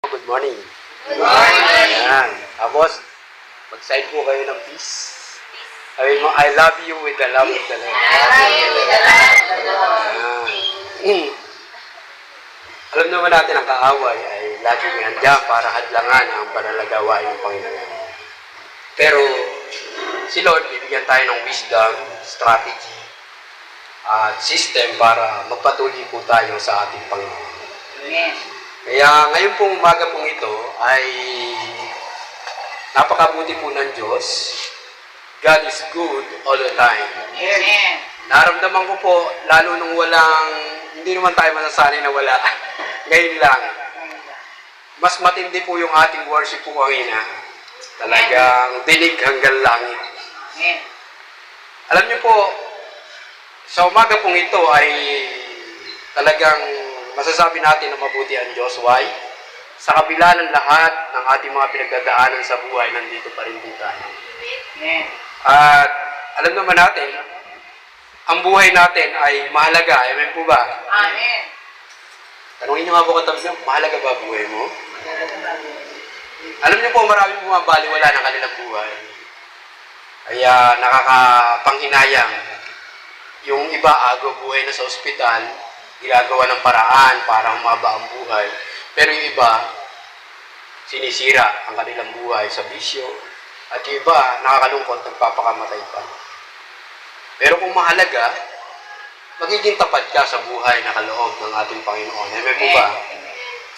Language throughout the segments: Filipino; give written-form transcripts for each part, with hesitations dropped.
Good morning. Good morning. Ayan. Tapos, mag-sign po kayo ng peace. Sabi mo, I love you with the love of the Lord. Ayan. Alam naman natin ang kaaway ay laging nandiyan para hadlangan ang panalagawa ng Panginoon. Pero, si Lord, bibigyan tayo ng wisdom, strategy, at system para magpatuloy po tayo sa ating Panginoon. Amen. Kaya ngayon pong umaga pong ito ay napakabuti po ng Diyos. God is good all the time. Amen. Naramdaman ko po, lalo nung hindi naman tayo masasanay na wala. Ngayon lang. Mas matindi po yung ating worship po kanina. Talagang dinig hanggang langit. Amen. Alam niyo po, sa umaga pong ito ay talagang masasabi natin na mabuti ang Diyos. Why? Sa kabila ng lahat ng ating mga pinagdadaanan sa buhay, nandito pa rin po tayo. Amen. At alam naman natin, ang buhay natin ay mahalaga. Amen po ba? Amen. Tanungin niyo nga po katabi niyo, mahalaga ba buhay mo? Alam niyo po, maraming bumabaliwala ng kanilang buhay. Kaya nakakapanghinayang. Yung iba, agaw buhay na sa ospital, ginagawa ng paraan para humaba ang buhay. Pero yung iba, sinisira ang kanilang buhay sa bisyo. At yung iba, nakakalungkot, nagpapakamatay pa. Pero kung mahalaga, magiging tapat ka sa buhay na kaloob ng ating Panginoon. Amen po ba?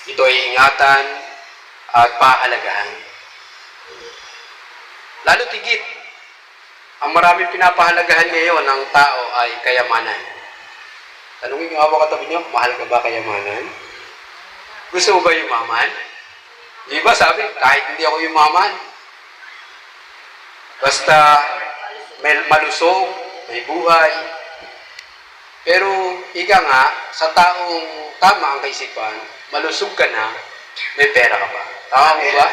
Ito ay ingatan at pahalagahan. Lalo tigit, ang maraming pinapahalagahan ngayon ng tao ay kayamanan. Tanungin niyo ako katabi niyo, mahal ka ba kayamanan? Gusto mo ba yumaman? Di ba sabi, kahit hindi ako yumaman, basta may malusog, may buhay. Pero, ika nga, sa taong tama ang kaisipan, malusog ka na, may pera ka pa. Tama mo ba?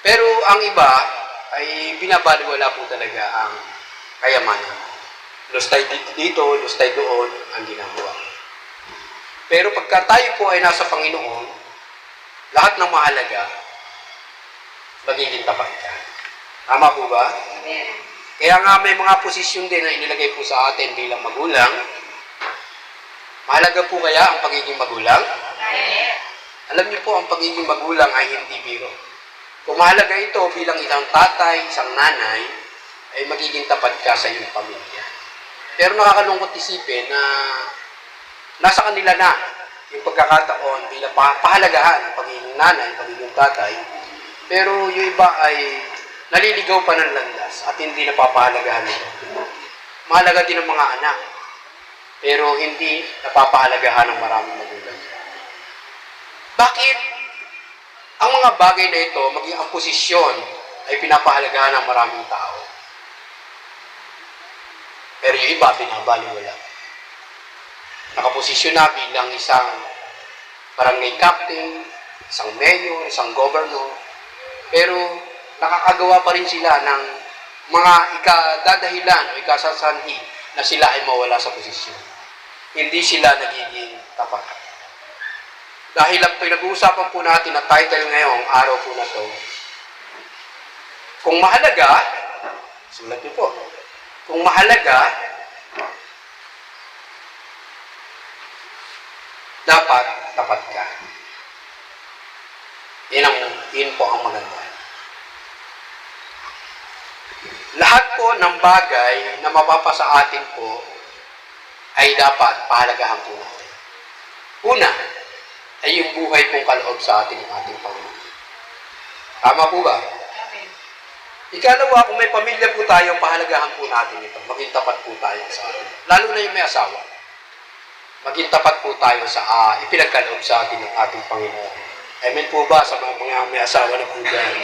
Pero ang iba ay binabaliwala po talaga ang kayamanan. Lustay dito, lustay doon ang ginagawa. Pero pagka tayo po ay nasa Panginoon, lahat ng mahalaga, magiging tapat ka. Tama po ba? Amen. Kaya nga may mga posisyon din na inilagay po sa atin bilang magulang. Mahalaga po kaya ang pagiging magulang? Amen. Alam niyo po, ang pagiging magulang ay hindi biro. Kung mahalaga ito bilang isang tatay, isang nanay, ay magiging tapat ka sa iyong pamilya. Pero nakakalungkot isipin na nasa kanila na yung pagkakataon bilang pahalagahan ng pagiging nanay, pagiging tatay. Pero yung iba ay naliligaw pa ng landas at hindi napapahalagahan nito. Mahalaga din ang mga anak, pero hindi napapahalagahan ng maraming magulang. Bakit? Ang mga bagay na ito, maging ang posisyon, ay pinapahalagahan ng maraming tao. Pero yung iba, binabaliwala. Nakaposisyon na bilang isang barangay captain, isang mayor, isang governor. Pero nakakagawa pa rin sila ng mga ikadadahilan o ikasasanhi na sila ay mawala sa posisyon. Hindi sila nagiging tapat. Dahil ang pinag-uusapan po natin na title ngayong araw po na to, kung mahalaga, sulat niyo po, kung mahalaga, dapat tapat ka. Yun po ang maganda. Lahat po ng bagay na mapapasa atin po ay dapat pahalagahan po natin. Una, ay yung buhay pong kaloob sa atin ng ating Panginoon. Tama po ba? Amen. Ikalawa, kung may pamilya po tayo, pahalagahan po natin ito. Maging tapat po tayo sa atin. Lalo na yung may asawa. Maging tapat po tayo sa ipinagkaloob sa atin ng ating Panginoon. Amen po ba sa mga may asawa na po dyan?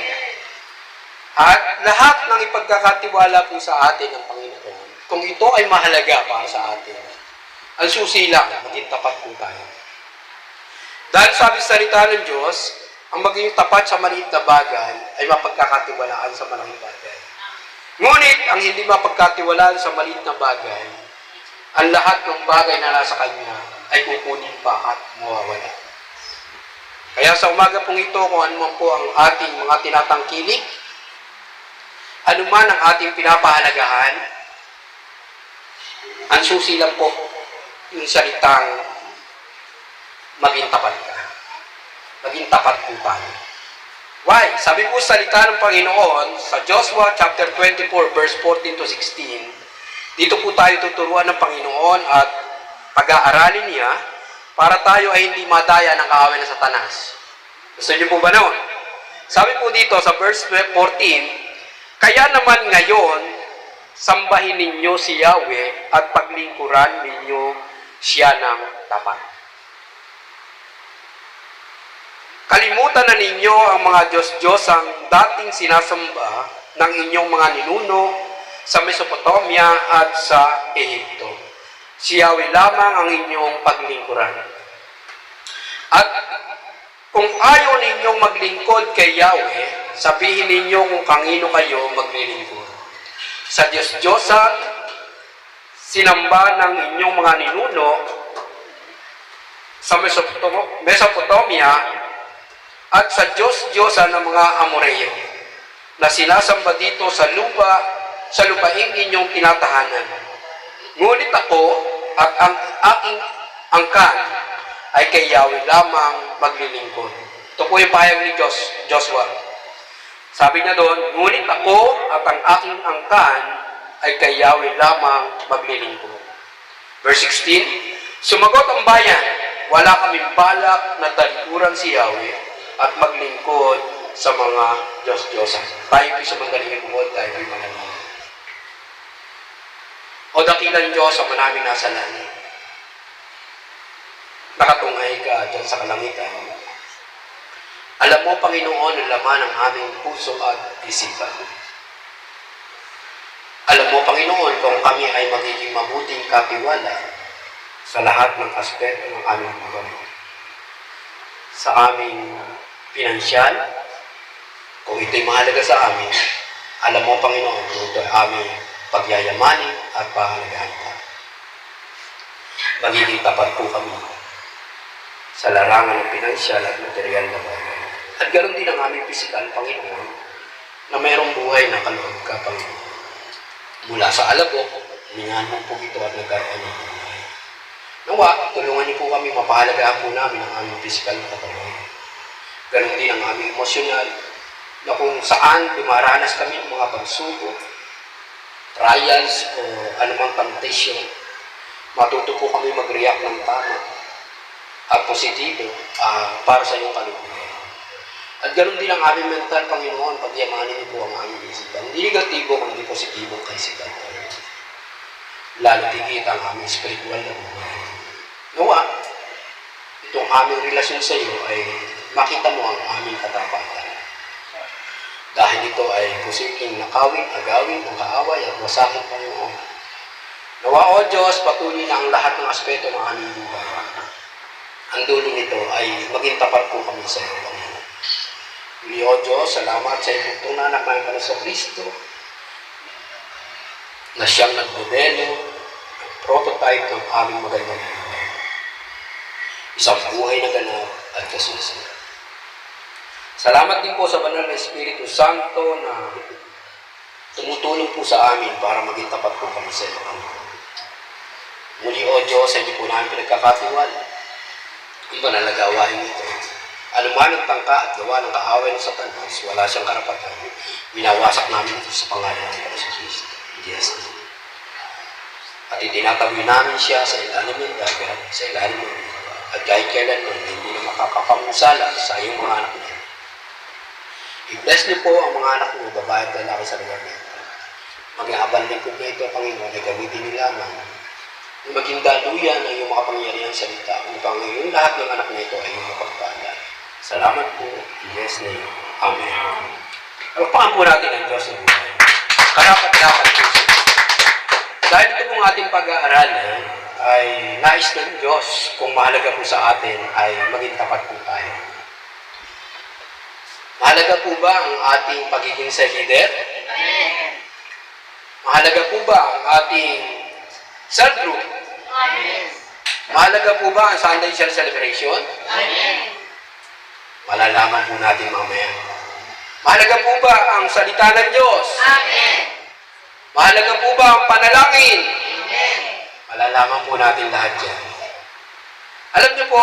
At lahat ng ipagkakatiwala po sa atin ng Panginoon, kung ito ay mahalaga para sa atin, ang susi lang, maging tapat po tayo. Dahil sabi sa salita ng Diyos, ang maging tapat sa maliit na bagay ay mapagkakatiwalaan sa malaking bagay. Ngunit, ang hindi mapagkatiwalaan sa maliit na bagay, ang lahat ng bagay na nasa Kanya ay kukunin pa at mawawala. Kaya sa umaga pong ito, kung ano man po ang ating mga tinatangkilik, ano man ang ating pinapahalagahan, ang susi lang po yung salitang maging tapat ka. Maging tapat po tayo. Why? Sabi po sa salita ng Panginoon sa Joshua chapter 24 verse 14 to 16, dito po tayo tuturuan ng Panginoon at pag-aaralin niya para tayo ay hindi madaya ng kaaway ng Satanas. Gusto niyo po ba noon? Sabi po dito sa verse 14, kaya naman ngayon, sambahin ninyo si Yahweh at paglingkuran ninyo siya ng tapat. Kalimutan na ninyo ang mga Diyos-Diyosang dating sinasamba ng inyong mga ninuno sa Mesopotamia at sa Ehipto. Si Yahweh lamang ang inyong paglingkuran. At kung ayaw ninyong maglingkod kay Yahweh, sabihin ninyo kung kanino kayo maglilingkod. Sa Diyos-Diyosan, sinamba ng inyong mga ninuno sa Mesopotamia at sa Diyos-Diyosan ng mga Amoreo na sinasamba dito sa lupaing inyong tinatahanan. Ngunit ako at ang aking angkan ay kay Yahweh lamang maglilingkod. Ito po yung pahayag ni Joshua. Sabi niya doon, ngunit ako at ang aking angkan ay kay Yahweh lamang maglilingkod. Verse 16, sumagot ang bayan, wala kaming balak na talikuran si Yahweh at maglingkod sa mga Diyos-Diyosan. Tayo po sa manggaling bukod, tayo po manalangin. O dakilang Diyos ang manaming nasa langit. Nakatungay ka dyan sa kalangitan. Alam mo, Panginoon, ang laman ng aming puso at isipan. Alam mo, Panginoon, kung kami ay magiging mabuting katiwala sa lahat ng aspeto ng aming buhay. Sa aming pinansyal, kung ito'y mahalaga sa amin, alam mo, Panginoon, kung ito'y aming pagyayamanin at pahalagahan ka. Magiging tapat po kami sa larangan ng pinansyal at material na bagay. At ganoon din ang aming pisikal, Panginoon, na mayroong buhay na kaloob ka, Panginoon. Mula sa alabok, hiningahan mo po ito at nagkaroon ng buhay. Nawa, tulungan niyo po kami, mapahalagahan po namin ang aming pisikal na katawan. Ganon din ang aming emosyonal, na kung saan dumaranas kami ng mga pagsubok, trials o anumang temptation, matuto po kami mag-react ng tama at positibo para sa iyong kaluluwa. At ganon din ang aming mental, Panginoon, pagyamanin niyo po ang aming isipan. Hindi negatibo, kundi positibo ang kaisipan. Lalo tigit ang aming spiritual na buhay. Nawa, itong aming relasyon sa iyo ay makita mo ang aming katapatan. Dahil ito ay posibleng nakawin, agawin, ang kaaway at wasakin, Panginoon. Nawa, O Diyos, patuloy na ang lahat ng aspeto ng aming buhay. Ang dulo nito ay maging tapat po kami sa iyo, Panginoon. Muli, O Diyos, salamat sa iyong tunanak ng Panginoon sa Kristo na siyang nagmodelo, prototype ng aming magandang buhay. Isang buhay na ganap at kasusunod. Salamat din po sa banal na Espiritu Santo na tumutulong po sa amin para maging tapat po kami sa iyo. Muli, O Diyos, hindi po namin pinagkakatiwala. Kung ba nalagawain ito? Ano man ang tangka at gawa ng kaaway ng Satanas, wala siyang karapatan. Binawasak namin ito sa pangalan ng Kristo. Yes. At itinatabi namin siya sa ilalim ng dagat, sa ilalim ng lupa. At kahit kailan nun, hindi na makakapamusala sa iyong mga anak niya. I-bless niyo po ang mga anak niyo, babae at lalaki sa lugar niyo. Mag-aabal lingkod na ito, Panginoon, ay gamitin niyo lamang. Maging daluyan ang iyong makapangyarihang salita upang yung lahat ng anak na ito ay iyong mapagpala. Salamat po. In Jesus' name. Amen. Alpakan po natin ang Diyos ng buhay. Karapat-dapat po siya. Dahil ito pong ating pag-aaralan ay nais ng Diyos kung mahalaga po sa atin ay maging tapat po tayo. Mahalaga po ba ang ating pagiging sa leader? Amen. Mahalaga po ba ang ating cell group? Amen. Mahalaga po ba ang Sunday Cell Celebration? Amen. Malalaman po natin mamaya. Mahalaga po ba ang salita ng Diyos? Amen. Mahalaga po ba ang panalangin? Amen. Malalaman po natin lahat yan. Alam niyo po,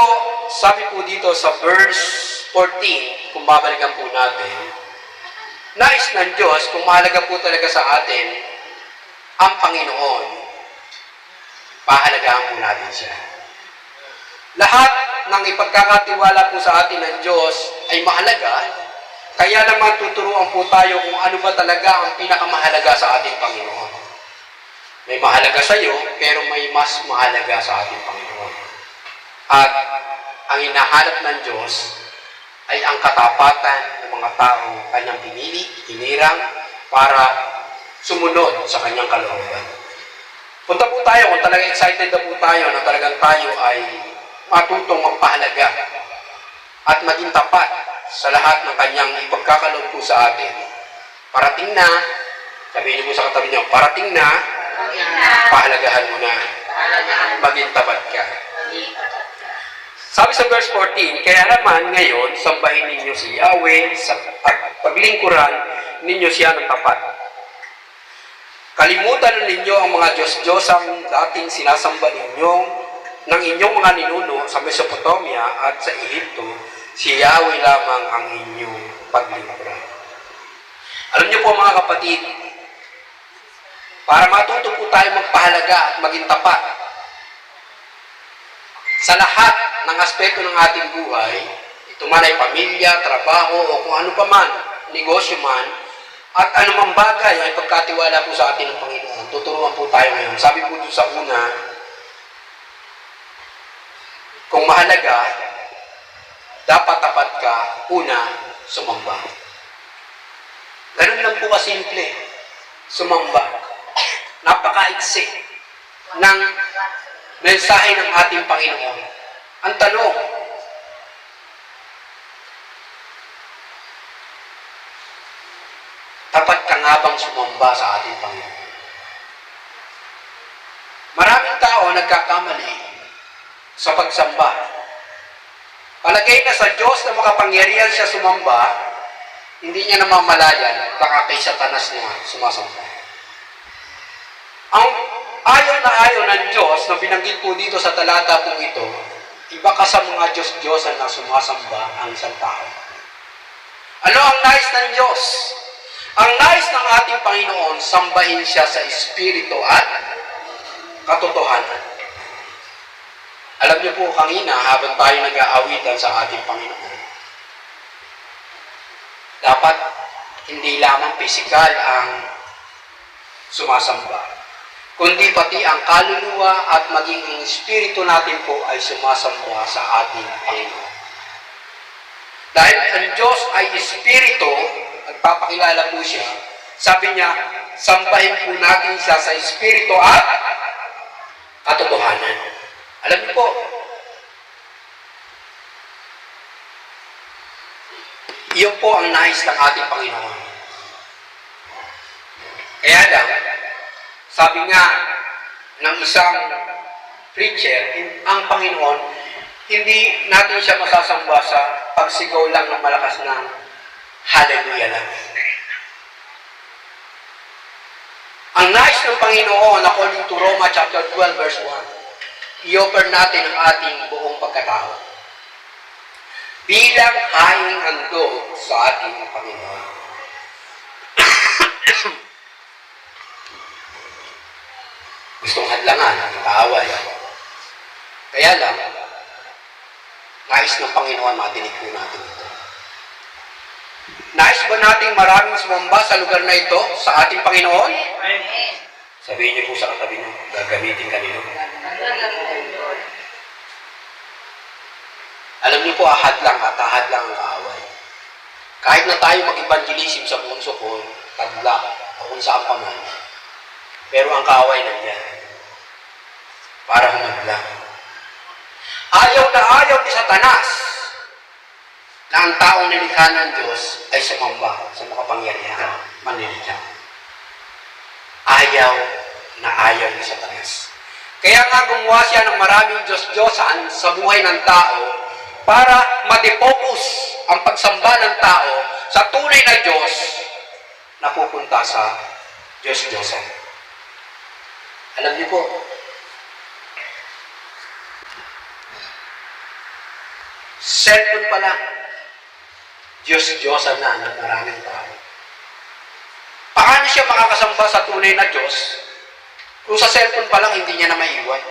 sabi po dito sa verse 14, kung babalikan po natin, nais ng Diyos, kung mahalaga po talaga sa atin, ang Panginoon, pahalagahan po natin siya. Lahat ng ipagkakatiwala po sa atin ng Diyos ay mahalaga, kaya naman tuturuan po tayo kung ano ba talaga ang pinakamahalaga sa ating Panginoon. May mahalaga sa iyo, pero may mas mahalaga sa ating Panginoon. At ang hinahanap ng Diyos ay ang katapatan ng mga taong kanyang pinili, hinirang, para sumunod sa kanyang kalooban. Punta po tayo kung talagang excited na po tayo na talagang tayo ay matutong magpahalaga at maging tapat sa lahat ng kanyang ipagkakaloob po sa atin. Parating na, sabihin niyo po sa katabi niyo, parating na, pahalagahan mo na, maging tapat ka. Sabi sa verse 14, kaya naman ngayon, sambahin ninyo si Yahweh at paglingkuran ninyo siya ng tapat. Kalimutan na ninyo ang mga Diyos-Diyosang dating sinasamba ninyo ng inyong mga ninuno sa Mesopotamia at sa Ehipto, si Yahweh lamang ang inyong paglingkuran. Alam niyo po mga kapatid, para matuto po tayo magpahalaga at maging tapat sa lahat ng aspekto ng ating buhay, ito man ay pamilya, trabaho, o kung ano pa man, negosyo man, at anumang bagay ay pagkatiwala po sa atin ng Panginoon. Tuturuan po tayo ngayon. Sabi po doon sa una, kung mahalaga, dapat tapat ka, una, sumamba. Ganun lang po kasimple, sumamba. Napakaigsi ng mensahe ng ating Panginoon. Ang tanong, tapat ka nga bang sumamba sa ating Panginoon? Maraming tao nagkakamali sa pagsamba. Palagay na sa Diyos na makapangyarihan siya sumamba, hindi niya namamalayan, baka kay Satanas niya sumasamba. Ang ayaw ng Diyos na binanggit po dito sa talata po ito, iba ka sa mga Diyos-Diyosan na sumasamba ang isang tao. Ano ang nais ng Diyos? Ang nais ng ating Panginoon, sambahin siya sa Espiritu at katotohanan. Alam niyo po kanina, habang tayo nag-aawitan sa ating Panginoon, dapat hindi lamang pisikal ang sumasamba, kundi pati ang kaluluwa at maging ang espiritu natin po ay sumasamba sa ating Panginoon. Dahil ang Diyos ay espiritu, nagpapakilala po siya, sabi niya, sambahin po natin siya sa espiritu at katotohanan. Alam niyo po, iyon po ang nais ng ating Panginoon. Kaya lang, sabi nga ng isang preacher, ang Panginoon, hindi natin siya masasamba sa pagsigaw lang ng malakas ng hallelujah lang. Ang nais ng Panginoon, according to Roma chapter 12 verse 1, i-offer natin ang ating buong pagkatao bilang haing handog sa ating Panginoon. Gustong hadlangan at kaaway. Kaya lang, nais ng Panginoon, matinig po natin ito. Nais ba nating maraming sumamba sa lugar na ito, sa ating Panginoon? Amen. Sabihin niyo po sa katabi niyo, gagamitin kanino. Alam niyo po, ahad lang ang kaaway. Kahit na tayo mag-evangelism sa buong sukol, tagla, o kung saan pa man, pero ang kaaway nandiyan para humadlang. Ayaw na ayaw ni Satanas na ang taong nilikha ng Diyos ay sumamba sa makapangyarihan, manlilikha. Ayaw na ayaw ni Satanas. Kaya nga gumawa siya ng maraming Diyos-Diyosan sa buhay ng tao para ma-defocus ang pagsamba ng tao sa tunay na Diyos na pupunta sa Diyos-Diyosan. Alam niyo po, cellphone pa lang, Diyos-Diyosan na ng maraming tao. Paano siya makakasamba sa tunay na Diyos kung sa cellphone pa lang hindi niya na maiwan?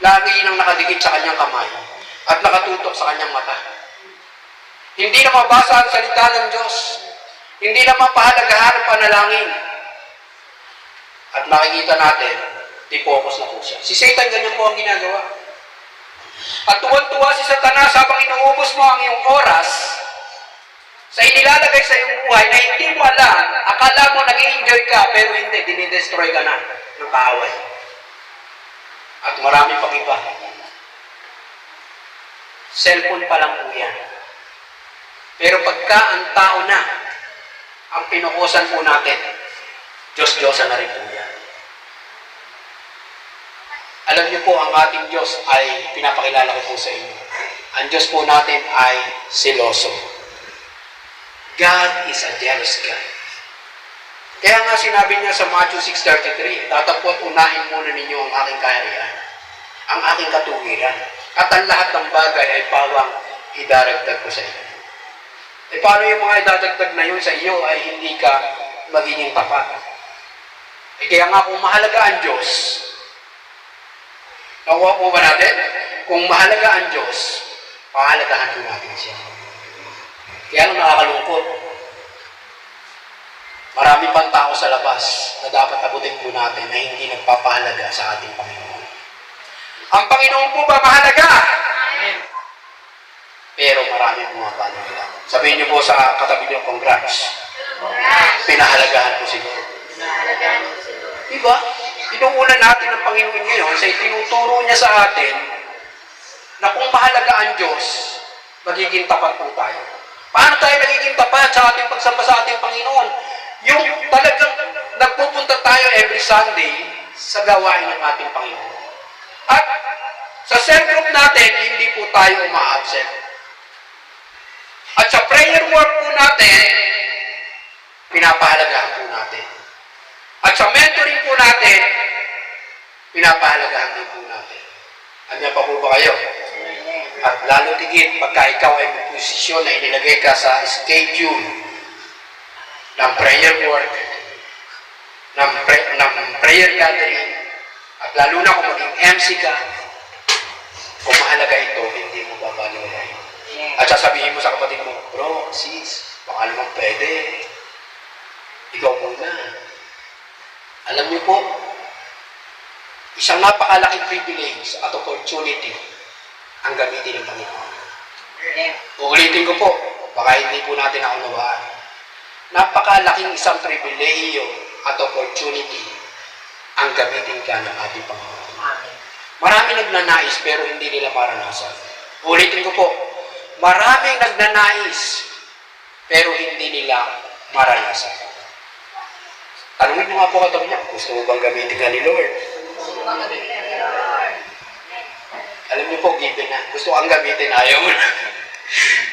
Lagi nang nakadikit sa kanyang kamay at nakatutok sa kanyang mata. Hindi na mabasa ang salita ng Diyos. Hindi na mapahalagahan ang panalangin. At makikita natin, di-focus na po siya. Si Satan, ganyan po ang ginagawa. At tuwan-tuwa si Satanas habang inuubos mo ang iyong oras sa inilalagay sa iyong buhay na hindi mo alam, akala mo nag-i-enjoy ka, pero hindi, dinidestroy ka na ng kaaway. At marami pang iba. Cellphone pa lang po yan. Pero pagka ang tao na, ang pinukusan po natin, Diyos-Diyosan na rin po yan. Alam niyo po, ang ating Diyos ay, pinapakilala ko po sa inyo, ang Diyos po natin ay seloso. God is a jealous God. Kaya nga sinabi niya sa Matthew 6:33, tatapot unahin muna ninyo ang aking kaharian, ang aking katuwiran, at ang lahat ng bagay ay pawang idaragdag ko sa inyo. E paano yung mga idadagdag na yun sa iyo ay hindi ka magiging tapat? E kaya nga kung mahalaga ang Diyos, nakuha po ba natin? Kung mahalaga ang Diyos, pahalagahan po natin siya. Kaya nung nakakalungkot, marami pang tao sa labas na dapat abutin po natin na hindi nagpapahalaga sa ating Panginoon. Ang Panginoon po ba mahalaga? Amen. Pero marami pumapahalaga. Sabihin niyo po sa katabi niyo, congrats. Pinahalagahan po siguro. Diba? Inuunan natin ng Panginoon ngayon sa itinuturo niya sa atin na kung mahalaga ang Diyos, magiging tapat po tayo. Paano tayo nagiging tapat sa ating pagsamba sa ating Panginoon? Yung talagang nagpupunta tayo every Sunday sa gawain ng ating Panginoon. At sa cell group natin, hindi po tayo uma-absent. At sa prayer work po natin, pinapahalagahan po natin. At sa mentoring po natin, pinapahalagahan din po natin. Andiyan pa po ba kayo? At lalo tigit, pagka ikaw ay may posisyon na inilagay ka sa schedule ng prayer work, ng prayer gathering, at lalo na kung maging MC ka, kung mahalaga ito, hindi mo babaliwalain. At sasabihin mo sa kapatid mo, bro, sis, baka naman pwede. Ikaw muna. Alam niyo po, isang napakalaking privilege at opportunity ang gamitin ng Panginoon. Uulitin ko po, baka hindi po natin naunawaan. Napakalaking isang pribilehiyo at opportunity ang gamitin ka ng ating Panginoon. Marami nagnanais pero hindi nila maranasan. Ulitin ko po, maraming nagnanais pero hindi nila maranasan. Tanungin mo nga po katabi niya, gusto mo bang gamitin ka ni Lord? Alam niyo po, given na. Gusto kang gamitin, ayaw mo na.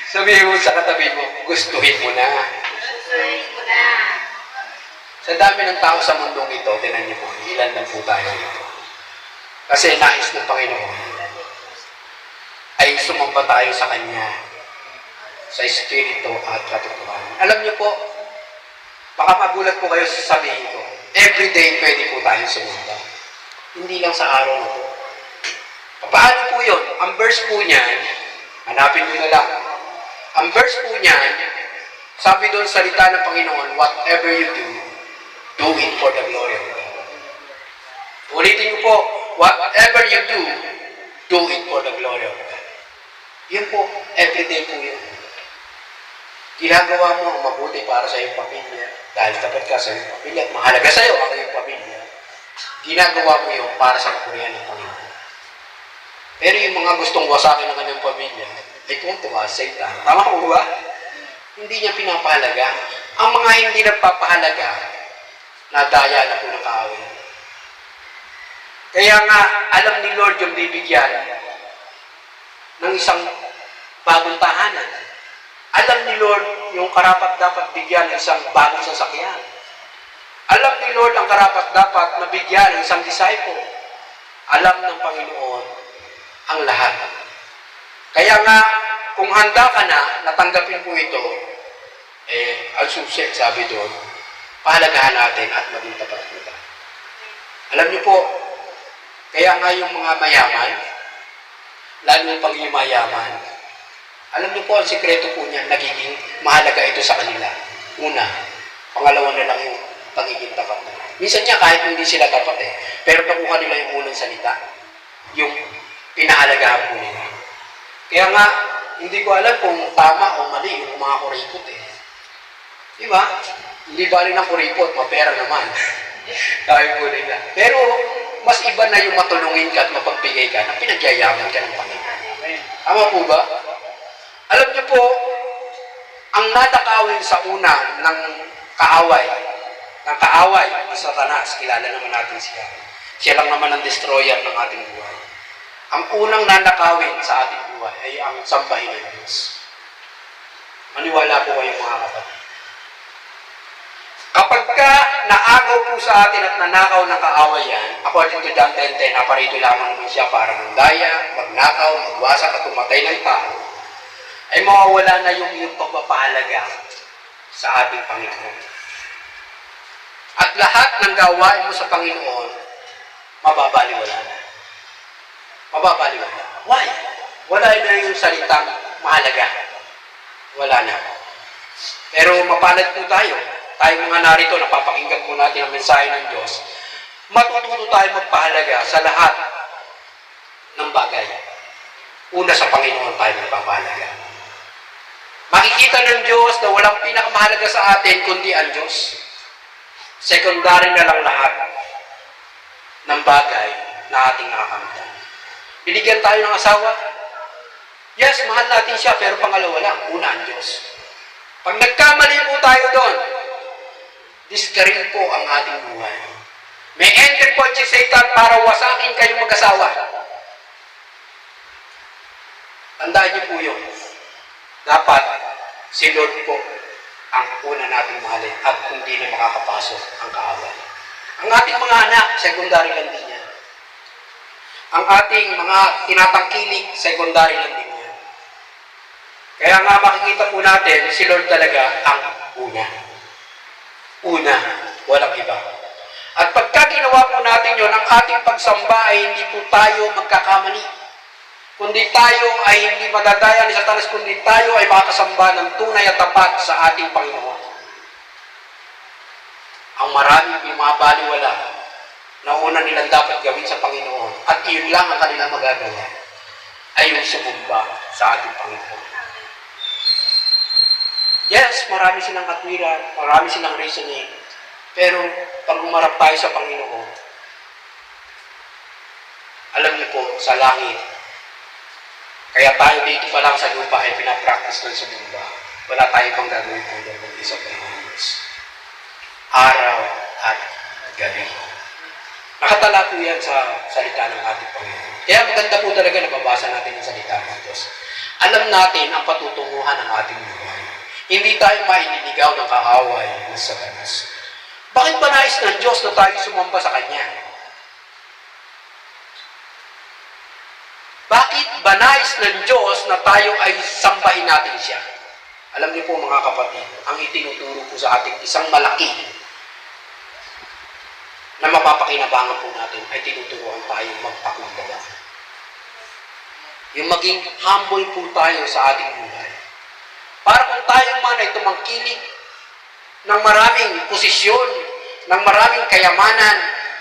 Sabihin mo sa katabi mo, gustuhin mo na. Sa dami ng tao sa mundong ito, tinan niyo po, ilan lang po tayo ito. Kasi nais ng Panginoon ay sumamba tayo sa Kanya sa Espiritu at katotohanan. Alam niyo po, baka magulat po kayo sa sabihin ko, everyday pwede po tayong sumamba. Hindi lang sa araw na po. Paano po yun? Ang verse po niyan, hanapin mo na lang. Ang verse po niyan, sabi doon sa salita ng Panginoon, whatever you do it for the glory of God. Ulitin ko po, whatever you do it for the glory of God. Yun po, everyday po yun. Ginagawa mo ang mabuti para sa iyong pamilya, dahil tapat ka sa iyong pamilya, at mahalaga sa iyo ang iyong pamilya. Ginagawa mo yun para sa kapurihan ng Panginoon. Pero yung mga gustong wasakin ng kanyang pamilya, ay tuwa, Satan. Tama ko ba? Hindi niya pinapahalaga. Ang mga hindi nagpapahalaga, nadaya na po ng kaaway. Kaya nga, alam ni Lord yung bibigyan ng isang bagong tahanan. Alam ni Lord yung karapat-dapat bigyan ng isang bagong sasakyan. Alam ni Lord ang karapat-dapat na bigyan ng isang disciple. Alam ng Panginoon ang lahat. Kaya nga, kung handa ka na, natanggapin po ito, ang susi, sabi doon, pahalagahan natin at maging tapat po tayo. Alam niyo po, kaya nga yung mga mayaman, lalo yung pag yung mayaman, alam niyo po, ang sikreto po niya, nagiging mahalaga ito sa kanila. Una, pangalawa na lang yung pagiging tapat na. Minsan niya, kahit hindi sila tapat pero nakuha nila yung unang salita, yung pinahalagahan po nila. Kaya nga, hindi ko alam kung tama o mali yung mga kuripot Diba? Hindi bali ng kuripot, mapera naman. Kaya po nila. Pero, mas iba na yung matulungin ka at mapagbigay ka na pinagyayaman ka ng Panginoon. Tama po ba? Alam niyo po, ang nadakawin sa una ng kaaway ni Satanas, kilala naman natin siya. Siya lang naman ang destroyer ng ating buhay. Ang unang nanakawin sa ating buhay ay ang sambahin ng Diyos. Maniwala po kayo mga kapatid. Kapag ka naagaw po sa atin at nanakaw ng kaaway yan, according to John 10:10, naparito lamang naman siya para mandaya, magnakaw, magwasak at tumatay ng tao, ay mawawala na yung iyong pagpapahalaga sa ating Panginoon. At lahat ng gawain mo sa Panginoon, mababaliwala na. Mababaliwala. Why? Wala na yung salitang mahalaga. Wala na. Pero mapalad po tayo. Tayo mga narito, napapakinggan po natin ang mensahe ng Diyos. Matututo tayo magpahalaga sa lahat ng bagay. Una sa Panginoon tayo magpapahalaga. Makikita ng Diyos na walang pinakamahalaga sa atin kundi ang Diyos. Secondary na lang lahat ng bagay na ating nakakamtan. Binigyan tayo ng asawa. Yes, mahal natin siya, pero pangalawa lang, una ang Diyos. Pag nagkamali po tayo doon, diskaril po ang ating buhay. May entry point si Satan para wasakin kayong mag-asawa. Tandaan niyo po yun. Dapat, si Lord po ang una nating mahalin at hindi na makakapasok ang kaaway. Ang ating mga anak, secondary lang din yan. Ang ating mga tinatangkilik, secondary lang din yan. Kaya nga makikita po natin, si Lord talaga ang una. Una, walang iba. At pagka ginawa po natin yun, ang ating pagsamba ay hindi po tayo magkakamali. Kundi tayo ay hindi madadaya ni Satanas, kundi tayo ay makakasamba ng tunay at tapat sa ating Panginoon. Ang maraming bumabaliwala na una nilang dapat gawin sa Panginoon at iyon lang ang kanilang magagawa ay yung sumumba sa ating Panginoon. Yes, marami silang katwiran, marami silang reasoning, pero pag umarap tayo sa Panginoon, alam niyo po, sa langit, kaya tayo dito pa lang sa lupa ay pinapractice ng sumumba. Wala tayo pang gagawin po doon kundi sa Panginoon. Araw at gabi. Nakatala po yan sa salita ng ating Panginoon. Kaya maganda po talaga nababasa natin ang salita ng Diyos. Alam natin ang patutunguhan ng ating buhay. Hindi tayo maililigaw ng kaaway ng Satanas. Bakit ba nais ng Diyos na tayo sumamba sa Kanya? Bakit ba nais ng Diyos na tayo ay sambahin natin siya? Alam niyo po mga kapatid, ang itinuturo po sa ating isang malaki na mapapakinabangan po natin ay tinuturuan tayo magpakumbaba. Yung maging humble po tayo sa ating buhay. Para kung tayo man ay tumangkilik ng maraming posisyon, ng maraming kayamanan,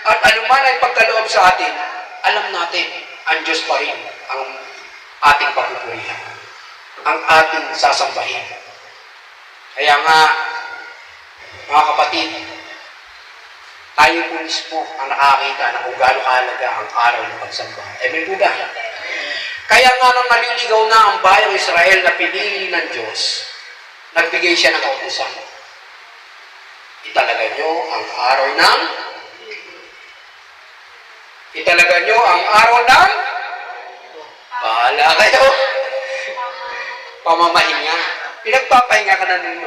at anuman ay pagkaloob sa atin, alam natin, ang Diyos pa rin ang ating pagpupurihan, ang ating sasambahin. Kaya nga, mga kapatid, tayo po mismo ang nakakita na kung gaano kahalaga ang araw ng pagsamba. Amen po ba? Kaya nga nang naliligaw na ang bayang Israel na pinili ng Diyos, nagbigay siya ng kautusan. Italaga nyo ang araw ng bahala kayo. pamamahinga. Pinagpapahinga ka na nun,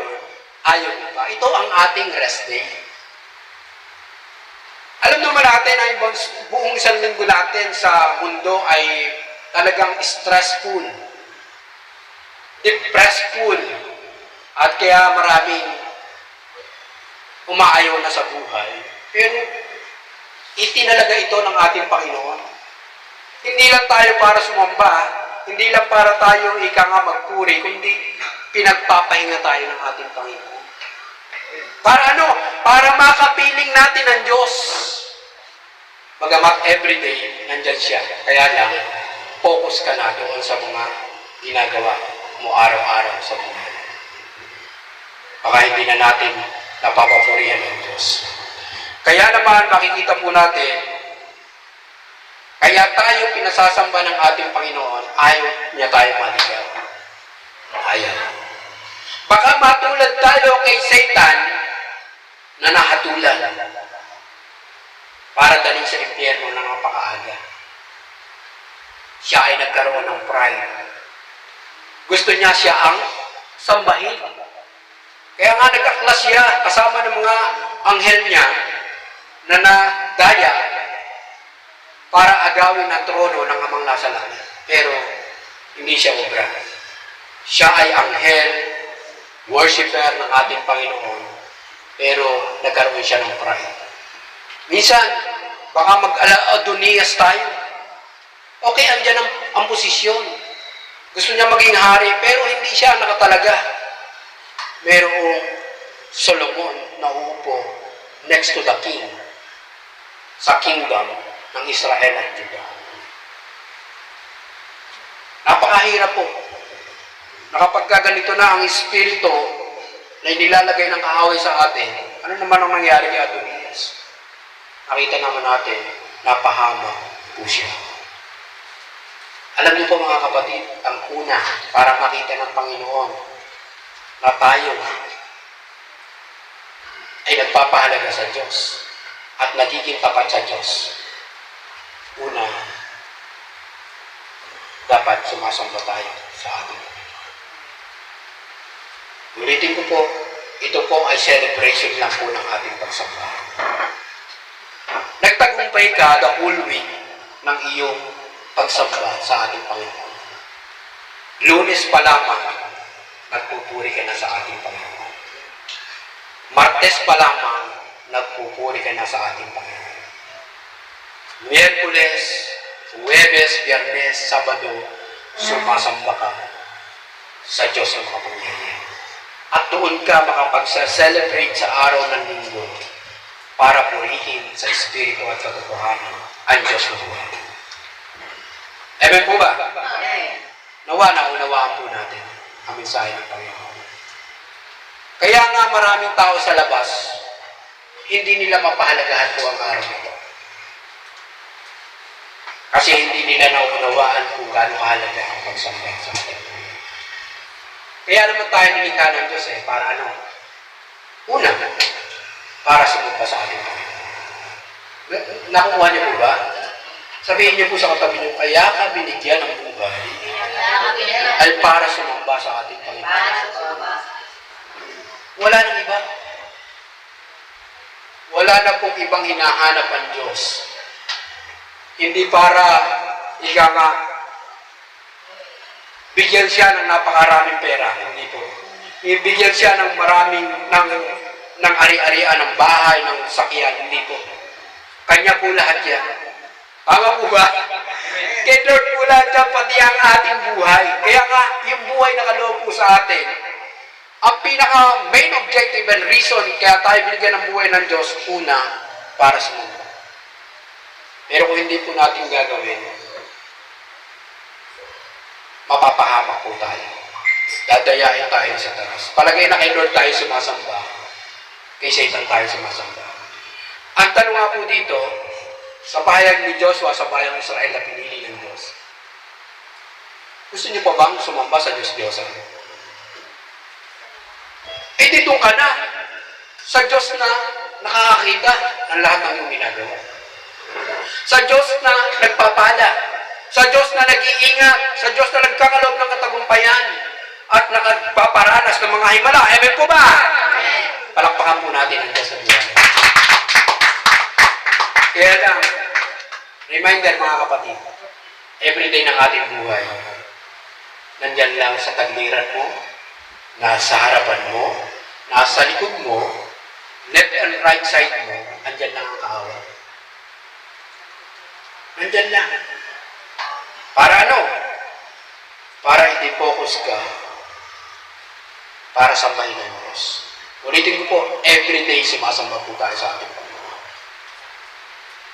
ayaw mo ba? Ito ang ating rest day. Alam naman natin ang buong isang linggo natin sa mundo ay talagang stressful, depressful, at kaya maraming umaayaw na sa buhay. Pero itinalaga ito ng ating Panginoon. Hindi lang tayo para sumamba, hindi lang para tayo ika nga magpuri, kundi pinagpapahinga tayo ng ating Panginoon. Para ano? Para makapiling natin ang Diyos. Bagamat everyday, nandyan siya. Kaya lang, focus ka na doon sa mga ginagawa mo araw-araw sa buhay. Baka hindi na natin napapapurihan ng Diyos. Kaya naman, makikita po natin, kaya tayo pinasasamba ng ating Panginoon, ayaw niya tayo maligaw. Ayaw. Baka matulad tayo kay Satan na nahatulan para dalhin sa impyerno ng napakaaga. Siya ay nagkaroon ng pride. Gusto niya siya ang sambahin. Kaya nga nag-aklas siya kasama ng mga anghel niya na nadaya para agawin ang trono ng amang nasa langit. Pero hindi siya obra. Siya ay anghel, worshiper ng ating Panginoon, pero nagkaroon siya ng pride. Minsan, baka mag-Adonias tayo. Okay, andyan ang posisyon. Gusto niya maging hari, pero hindi siya nakatalaga. Merong Solomon na uupo next to the king sa kingdom ng Israel at Judah. Napakahirap po. Nakapagkaganito na ang espiritu na inilalagay ng kaaway sa atin, ano naman ang nangyari kay Adonias? Nakita naman natin, napahama po siya. Alam niyo po mga kapatid, ang una para makita ng Panginoon na tayo ay nagpapahalaga sa Diyos at nagiging tapat sa Diyos. Una, dapat sumasamba tayo sa ating Panginoon. Ulitin ko po, ito po ay celebration lang po ng ating pagsamba. Nagtagumpay ka the whole week ng iyong pagsamba sa ating Panginoon. Lunes pa lamang, nagpupuri ka na sa ating Panginoon. Martes pa lamang, nagpupuri ka na sa ating Panginoon. Miyerkules, Huwebes, Biyernes, Sabado, sumasamba ka sa Diyos ang kapangyarihan. At doon ka makapagsa-celebrate sa araw ng linggo para purihin sa Espiritu at katotohanan ang Diyos na buhay. Amen po ba? Nawa na unawaan po natin ang mensahe ng Panginoon. Kaya nga maraming tao sa labas, hindi nila mapahalagahan po ang araw nito. Kasi hindi nila naunawaan kung gaano kahalaga ang pagsamba sa atin. Kaya naman tayo nilikha ng Diyos para ano? Una, para sumumpa sa ating Panginoon. Nakuha niyo po ba? Sabihin niyo po sa katabi niyo, kaya ka binigyan ng buhay ay para sumumpa sa ating Panginoon. Wala nang iba. Wala na pong ibang hinahanap ang Diyos. Hindi para bigyan siya ng napakaraming pera, hindi po. Ibigyan siya ng maraming, ng ari-arian, ng bahay, ng sakyan, hindi po. Kanya po lahat yan. Tama po ba? Kay Lord po lahat yan, pati ang ating buhay. Kaya nga, yung buhay na kaloob po sa atin, ang pinaka-main objective and reason kaya tayo binigyan ng buhay ng Diyos, una, para sa mundo. Pero kung hindi po natin gagawin, mapapahamak po tayo. Dadayain tayo sa taas. Palagay na kay Lord tayo sumasamba, kay Satan tayo sumasamba. Ang tanong nga po dito, sa pahayag ni Joshua, sa bayang Israel na pinili ng Diyos, gusto niyo pa bang sumamba sa Diyos-Diyosan? Eh, dito ka na. Sa Diyos na nakakakita ng lahat ng iyong ginagawa. Sa Diyos na nagpapala. Sa Diyos na nag-iingat. Sa Diyos na nagkakalob ng katagumpayan. at nakapaparanas ng mga himala. Amen po ba? Palakpakan po natin ang Diyos sa buhay. Kaya lang, reminder mga kapatid, everyday ng ating buhay, nandyan lang sa tagliran mo, nasa harapan mo, nasa likod mo, left and right side mo, andyan lang ang kaaway. Nandyan lang. Para ano? Para i-focus ka para sambahin ng Diyos. Ulitin ko po, everyday sumasamba po tayo sa ating Panginoon.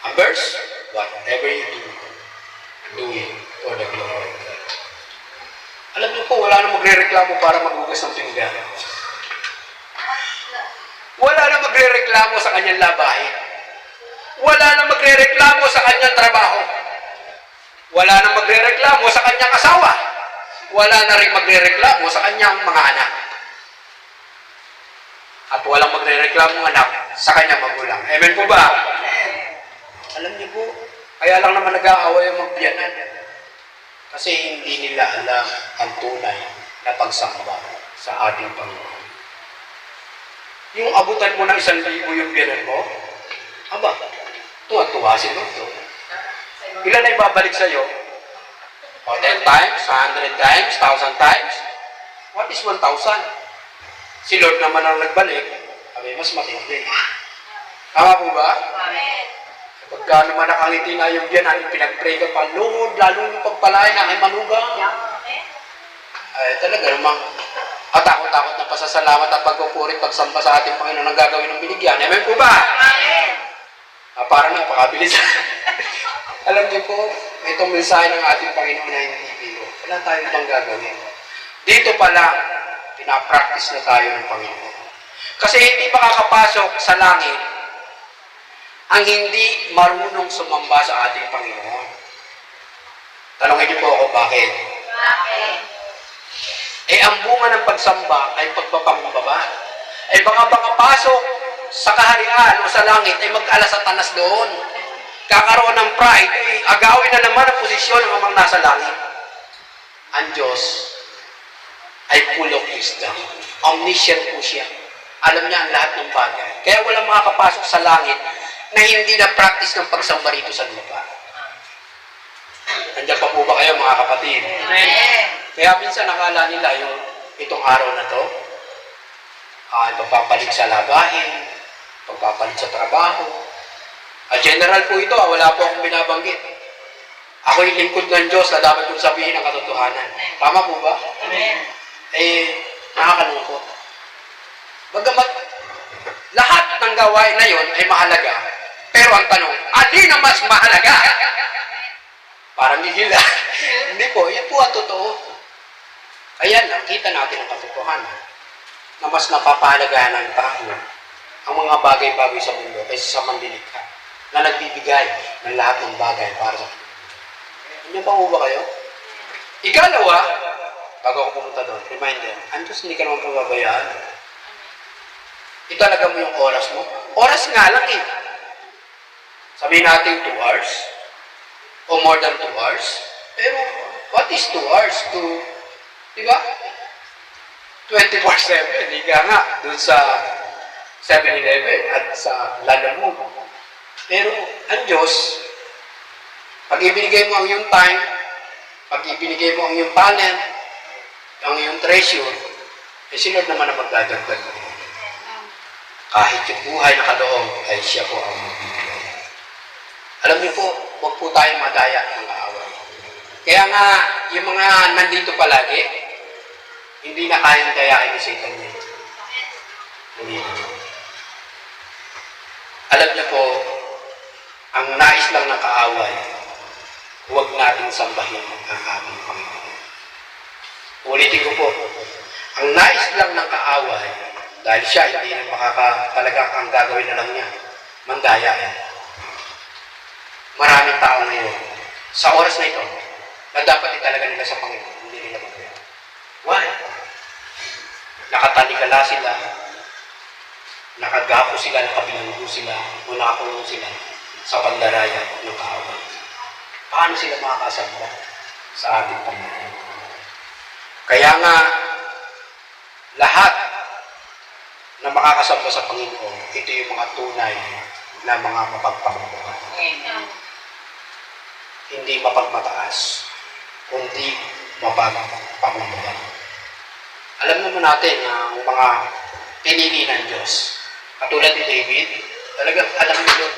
Ang verse, whatever you do it for the glory of God. Alam niyo po, wala na magre-reklamo para maghugas ng pinggan. Wala na magre-reklamo sa kanyang labahin. Wala na magre-reklamo sa kanyang trabaho. Wala na magre-reklamo sa kanyang asawa. Wala na rin magre-reklamo sa kanyang mga anak. At walang magre-reklamo anak sa kanyang magulang. Amen po ba? Alam niyo po, kaya lang naman nag-aaway ang magbiyanan. Kasi hindi nila alam ang tunay na pagsamba sa ating Panginoon. Yung abutan mo ng 1,000 yung biyanan mo, aba, tuwa-tuwa si Lord. Ilan na ibabalik sa'yo? O 10 times, 100 times, 1,000 times? What is 1,000? Si Lord naman ang nagbalik, kami mas matindi. Tama po ba? Pagka naman nakangiti na yung biyanan, pinag-pray ka pa, Lord, lalo yung pagpalain na kay manugang. Ay, talaga namang takot-takot na pasasalamat at pagpupuri, pagsamba sa ating Panginoon ang gagawin ng binigyan. Amen po ba? Parang napakabilis. Alam niyo po, itong mensahe ng ating Panginoon na hindi biro. Wala tayong ibang gagawin. Dito pala, pinapractice na tayo ng Panginoon. Kasi hindi makakapasok sa langit ang hindi marunong sumamba sa ating Panginoon. Tanongin niyo po ako, bakit? Ang bunga ng pagsamba ay pagpapangumbaba. Baka makapasok sa kaharian o sa langit ay mag-ala Satanas doon. Kakaroon ng pride, agawin na naman ang posisyon ng amang nasa langit. Ang Diyos ay full of wisdom. Omniscient po siya. Alam niya ang lahat ng bagay. Kaya walang makakapasok sa langit na hindi na-practice ng pagsamba rito sa lupa. Nandiyan pa po ba kayo mga kapatid? Kaya minsan nakala nila yung itong araw na to, pagpapalit sa labahin, pagpapalit sa trabaho. General po ito, wala po akong binabanggit. Ako yung lingkod ng Diyos na dapat kong sabihin ang katotohanan. Tama po ba? Nakakalungkot. Bagamat lahat ng gawain na yon ay mahalaga, pero ang tanong, alin ang mas mahalaga? Parang gigila. Hindi po, yun po ang totoo. Ayan lang, kita natin ang katotohanan na mas napapahalagahan ng tao ang mga bagay-bagay sa mundo kaysa sa mandilikha na nagbibigay ng lahat ng bagay para sa mundo. Hindi pa ba kayo? Ikalawa, bago ako pumunta doon, reminder, ang Diyos hindi ka naman pababayaan. Italaga mo yung oras mo. Oras nga lang eh. Sabihin natin 2 hours o more than 2 hours. Pero, what is 2 hours to, di ba? 24/7. Higa nga, dun sa 7-Eleven at sa Lalamove. Pero, ang Diyos, pag ibinigay mo ang iyong time, pag ibinigay mo ang iyong talent, ang iyong treasure, si Lord naman ang magdadagdag mo. Kahit yung buhay na kaloob, ay siya po ang magbibigay. Alam niyo po, huwag po tayong madaya ng kaaway. Kaya nga, yung mga nandito palagi, hindi na kayang dayain ni Satan niya. Hindi na. Alam niyo po, ang nais lang ng kaaway, huwag nating sambahin ang aming Panginoon. Ulitin ko po, ang nais lang ng kaaway, dahil siya, hindi na talagang ang gagawin na lang niya, mandaya yan. Maraming tao ngayon, sa oras na ito, na dapat italaga nila sa Panginoon, hindi nila magawa. Why? Nakatalikala sila, nakagapo sila, nakabilanggo sila, o nakakulong sila sa pandaraya ng kaaway. Paano sila makakasamba sa ating Panginoon? Kaya nga, lahat na makakasamba sa Panginoon, ito yung mga tunay na mga mapagpakumbaba. Amen. Hindi mapagmataas, kundi mapagpakumbaba. Alam naman natin na ang mga pinili ng Diyos, katulad ni David, talagang alam niyo,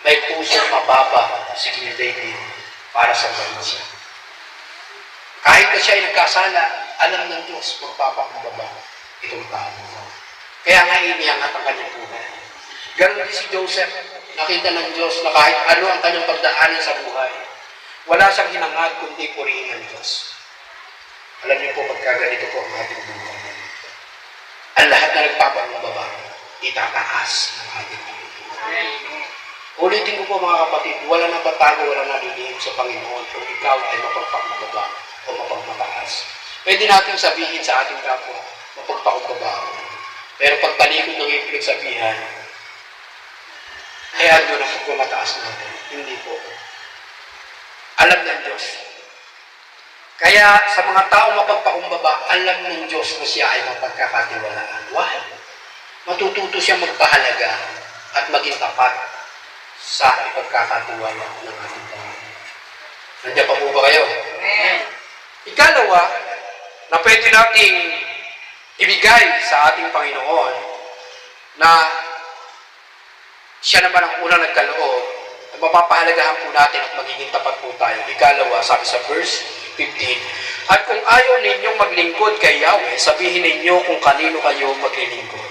may pusong mababa si King David para sa bansa. Kahit na siya ay nagkasala, alam ng Diyos magpapakumbaba itong tao. Kaya nga iniangat ang kanyang buhay. Ganon din si Joseph, nakita ng Diyos na kahit ano ang kanyang pagdaanan sa buhay, wala siyang hinangad kundi purihin ng Diyos. Alam niyo po, pagkaganito po ang ating buhay. Ang lahat na nagpapakumbaba, itataas ng ating buhay. Ulitin ko po mga kapatid, wala na batago, wala na lilihim sa Panginoon kung ikaw ay mapagpakumbaba o mapagmataas. Pwede natin sabihin sa ating kapwa, mapagpakumbaba ako. Pero pag talikod ng iyong pinagsabihan, ay ando na pagmamataas natin. Hindi po. Alam ng Diyos. Kaya sa mga tao mapagpakumbaba, alam ng Diyos na siya ay mapagkakatiwalaan. Why? Matututo siya magpahalaga at maging tapat sa ipagkakatiwala ng ating Panginoon. Nandiyan pa po ba kayo? Amen. Ikalawa, na pwede nating ibigay sa ating Panginoon na siya naman ang unang nagkaloob, at mapapahalagahan po natin at magiging tapat po tayo. Ikalawa, sabi sa verse 15, at kung ayaw ninyong maglingkod kay Yahweh, sabihin ninyo kung kanino kayo maglilingkod.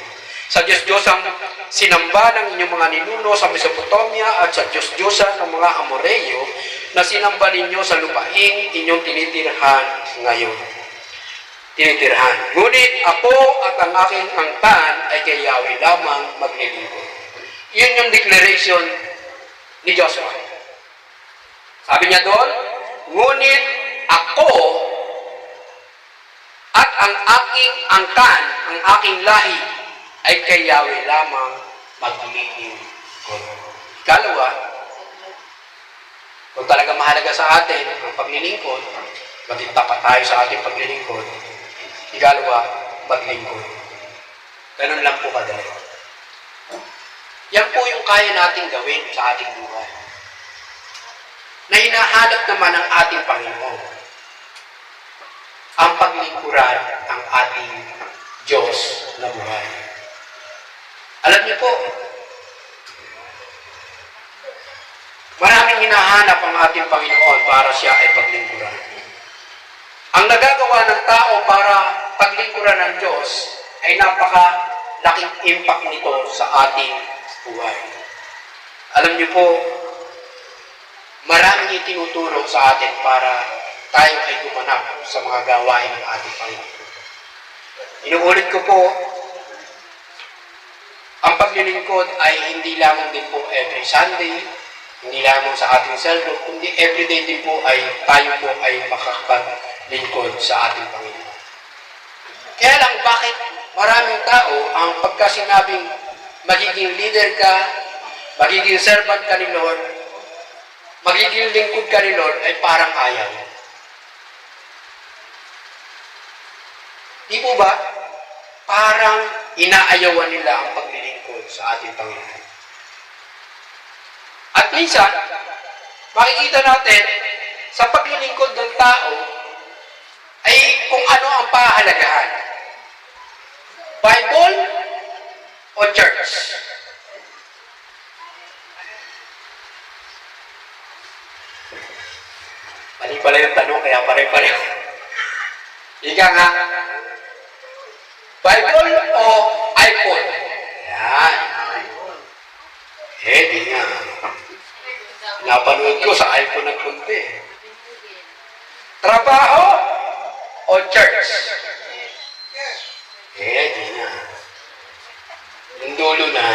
Sa Diyos-Diyos ang sinamba ng inyong mga ninuno sa Mesopotamia at sa Diyos-Diyosan ng mga Amoreo na sinamba ninyo sa lupaing inyong tinitirhan ngayon. Ngunit ako at ang aking angkan ay kay Yahweh lamang maglilingkod. Yun yung declaration ni Joshua. Sabi niya doon, ngunit ako at ang aking angkan, ang aking lahi, ay kay Yahweh lamang maglilingkod. Ikalawa, kung talaga mahalaga sa atin ang paglilingkod, maging tapat tayo sa ating paglilingkod. Ikalawa, maglingkod. Ganun lang po kadali. Yan po yung kaya nating gawin sa ating buhay. Na hinahanap naman ng ating Panginoon. Ang paglingkuran ng ating Diyos na buhay. Alam niyo po, maraming hinahanap ang ating Panginoon para siya ay paglingkuran. Ang nagagawa ng tao para paglingkuran ng Diyos ay napakalaking impact nito sa ating buhay. Alam niyo po, maraming itinutulong sa atin para tayo ay gumanap sa mga gawain ng ating Panginoon. Inuulit ko po, ang paglilingkod ay hindi lamang din po every Sunday, hindi lamang sa ating cellphone, kundi everyday din po ay tayo po ay makapaglingkod sa ating Panginoon. Kaya lang, bakit maraming tao ang pagkasinabing magiging leader ka, magiging servant ka ni Lord, magiging lingkod ka ni Lord, ay parang ayaw. Di po ba? Parang inaayawan nila ang paglilingkod sa ating Panginoon. At minsan, makikita natin sa paglilingkod ng tao ay kung ano ang pahalagahan. Bible o church? Mali pala yung tanong, kaya pare-pareho. Ika nga, Bible o iPhone? Yan. Di nga. Napanood ko sa iPhone ng kunti. Trabaho o church? Di nga. Yung dulo na,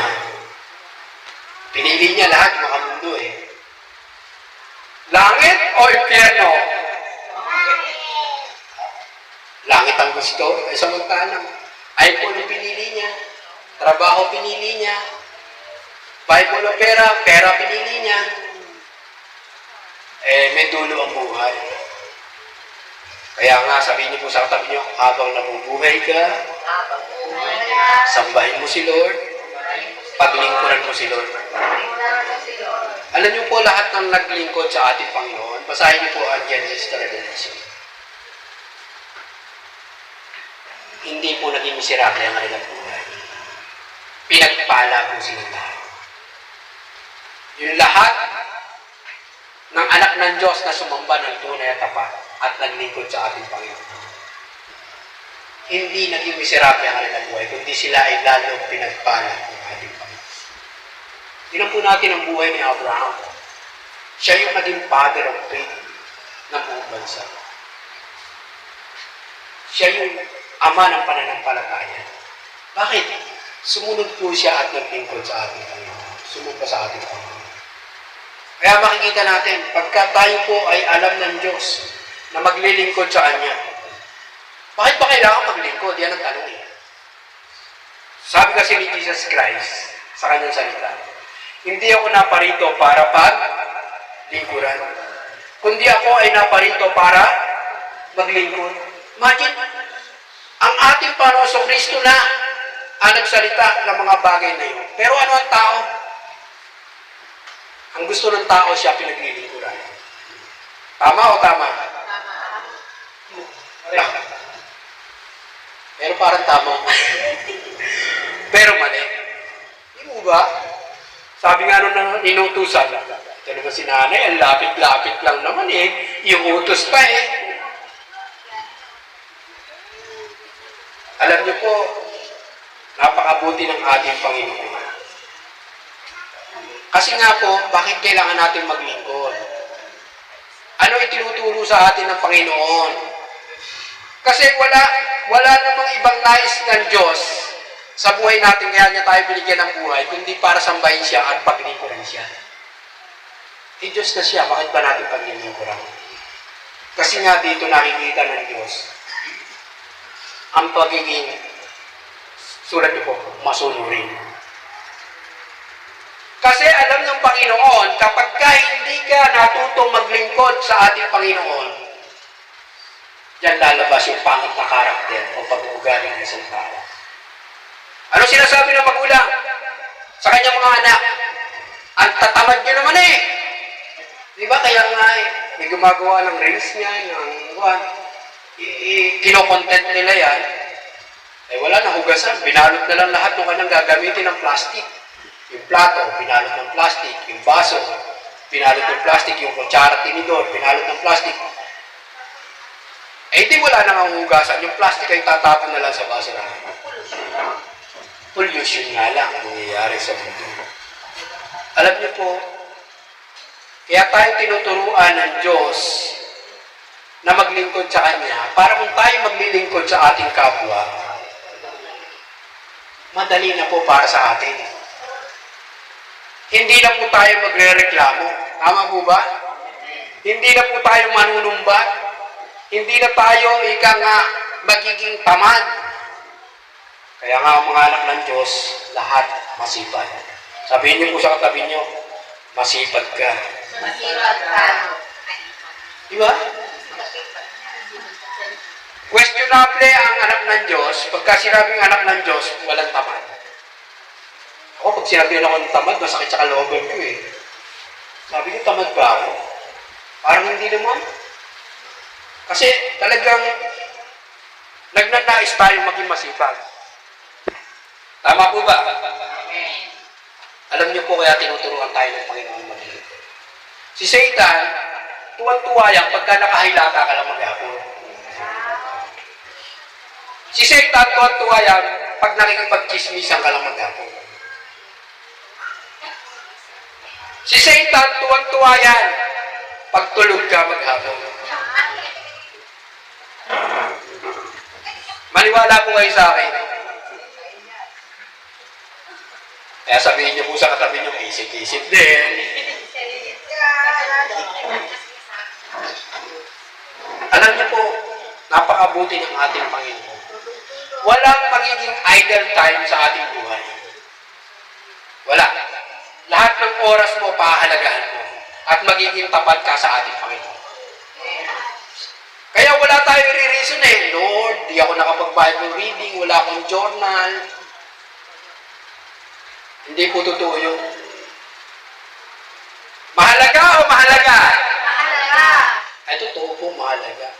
pinili niya lahat makamundo Langit o impyerno? Langit ang gusto. Samantalang, iPhone ang pinili niya. Trabaho pinili niya. Bible o pera, pera pinili niya. May dulo ang buhay. Kaya nga, sabihin niyo po sa katabi niyo, habang nabubuhay ka, sambahin mo si Lord, paglingkuran mo si Lord. Alam niyo po lahat ng naglingkod sa ating Panginoon, basahin niyo po ang Genesis to Revelation. Hindi po naging miserable ang kanilang buhay. Pinagpala po silang lahat. Yung lahat ng anak ng Diyos na sumamba ng tunay at tapat at naglingkod sa ating Panginoon. Hindi naging miserable ang kanilang buhay, kundi sila ay lalong pinagpala ng ating Panginoon. Tingnan po natin ang buhay ni Abraham. Siya yung naging father of faith ng buong bansa. Siya yung ama ng pananampalataya. Bakit? Sumunod po siya at naglingkod sa ating Panginoon. Sumunod sa ating Panginoon. Kaya makikita natin, pagka tayo po ay alam ng Diyos na maglilingkod sa Kanya, bakit ba kailangan maglingkod? Yan ang tanong eh. Sabi kasi ni Jesus Christ sa Kanyang salita, hindi ako naparito para paglingkuran, kundi ako ay naparito para maglingkod. Imagine, ang ating Panginoon Kristo na ang nagsalita ng mga bagay na yun. Pero ano ang tao? Ang gusto ng tao siya pinaglilingkuran. Tama o tama? Tama. Pero parang tama. Pero mali. Hindi mo ba? Sabi nga nung inutusan, ito naman si nanay, ang lapit-lapit lang naman eh. Yung utos pa eh. Alam niyo po, napakabuti ng ating Panginoon. Kasi nga po, bakit kailangan natin maglingkod? Ano itinuturo sa atin ng Panginoon? Kasi wala namang ibang nais ng Diyos sa buhay natin, kaya niya tayo binigyan ng buhay, kundi para sambahin siya at paglingkuran siya. Eh, Diyos na siya, bakit ba natin paglingkuran? Kasi nga dito nakikita ng Diyos ang pagiging, sulat niyo po, masunurin. Kasi alam ng Panginoon, kapag ka hindi ka natutong maglingkod sa ating Panginoon, diyan lalabas yung pangit na karakter o pag-uugali ng isang tao. Ano sinasabi ng magulang sa kanyang mga anak? Ang tatamad nyo naman eh. Di ba? Kaya nga eh, may gumagawa ng reels niya, ng kinokontent nila yan. Eh wala na hugasan. Binalot na lang lahat ng kanyang gagamitin ng plastic. Yung plato, binalot ng plastic. Yung baso, binalot ng plastic. Yung kutsara, tinidor, binalot ng plastic. Eh di wala nang hugasan. Yung plastic ay tatapon na lang sa basurahan. Pollution nga lang ang nangyayari sa mundo. Alam niyo po, kaya tayo tinuturuan ng Diyos na maglingkod sa Kanya para kung tayo maglilingkod sa ating kapwa, madali na po para sa atin. Hindi na po tayo magre-reklamo. Tama po ba? Hindi na po tayo manunumbat. Hindi na tayo magiging tamad. Kaya nga ang mga anak ng Diyos, lahat masipag. Sabihin niyo po sa katabi niyo, masipag ka. Masipag ka. Di ba? Questionable ang anak ng Diyos. Pagka sinabing anak ng Diyos, walang tamad. Ako, pag sinabi ako ng tamad, masakit sa kalooban ko eh. Sabi ko, tamad ba ako? Parang hindi naman. Kasi talagang nagnanais tayo maging masipag. Tama po ba? Alam niyo po kaya tinuturuan tayo ng Panginoon maglingkod. Si Satan, tuwan-tuwa yan pagka nakahilata ka lang maghapon. Si Satan, tuwan-tuwa yan pag nakikipag-chismisan ka lang maghapon. Si Satan, tuwan-tuwa yan pag tulog ka maghapon. Maniwala po kayo sa akin. Kaya sabihin niyo po sa katabi niyo, isip-isip din. Alam niyo po, napakabuti ng ating Panginoon. Walang magiging idle time sa ating buhay. Wala. Lahat ng oras mo, pahahalagahan mo. At magiging tapat ka sa ating Panginoon. Kaya Kaya wala tayong i-reason Lord, di ako nakapag-Bible reading, wala akong journal. Hindi po totoo yun. Mahalaga o mahalaga? Mahalaga. Ay, totoo po, mahalaga.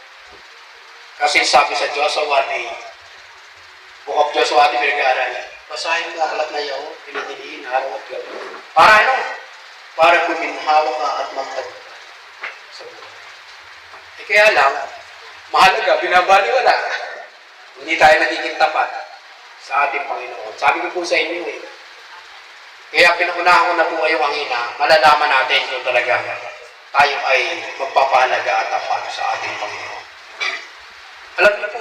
Kasi sabi sa Joshua ni Book of Joshua, ating pinag-aaralan, basahin mo aklat na yaw, pinadiliin, araw at gabi. Para ano? Para guminhawa ka at magtagumpay sa buhay. Eh kaya lang, mahalaga, binabaliwala. Hindi tayo nagiging tapat sa ating Panginoon. Sabi ko po sa inyo kaya pinuunahan ko na po kayo kanina, malalaman natin kung talaga tayo ay magpapahalaga at tapat sa ating Panginoon. Alam niyo po,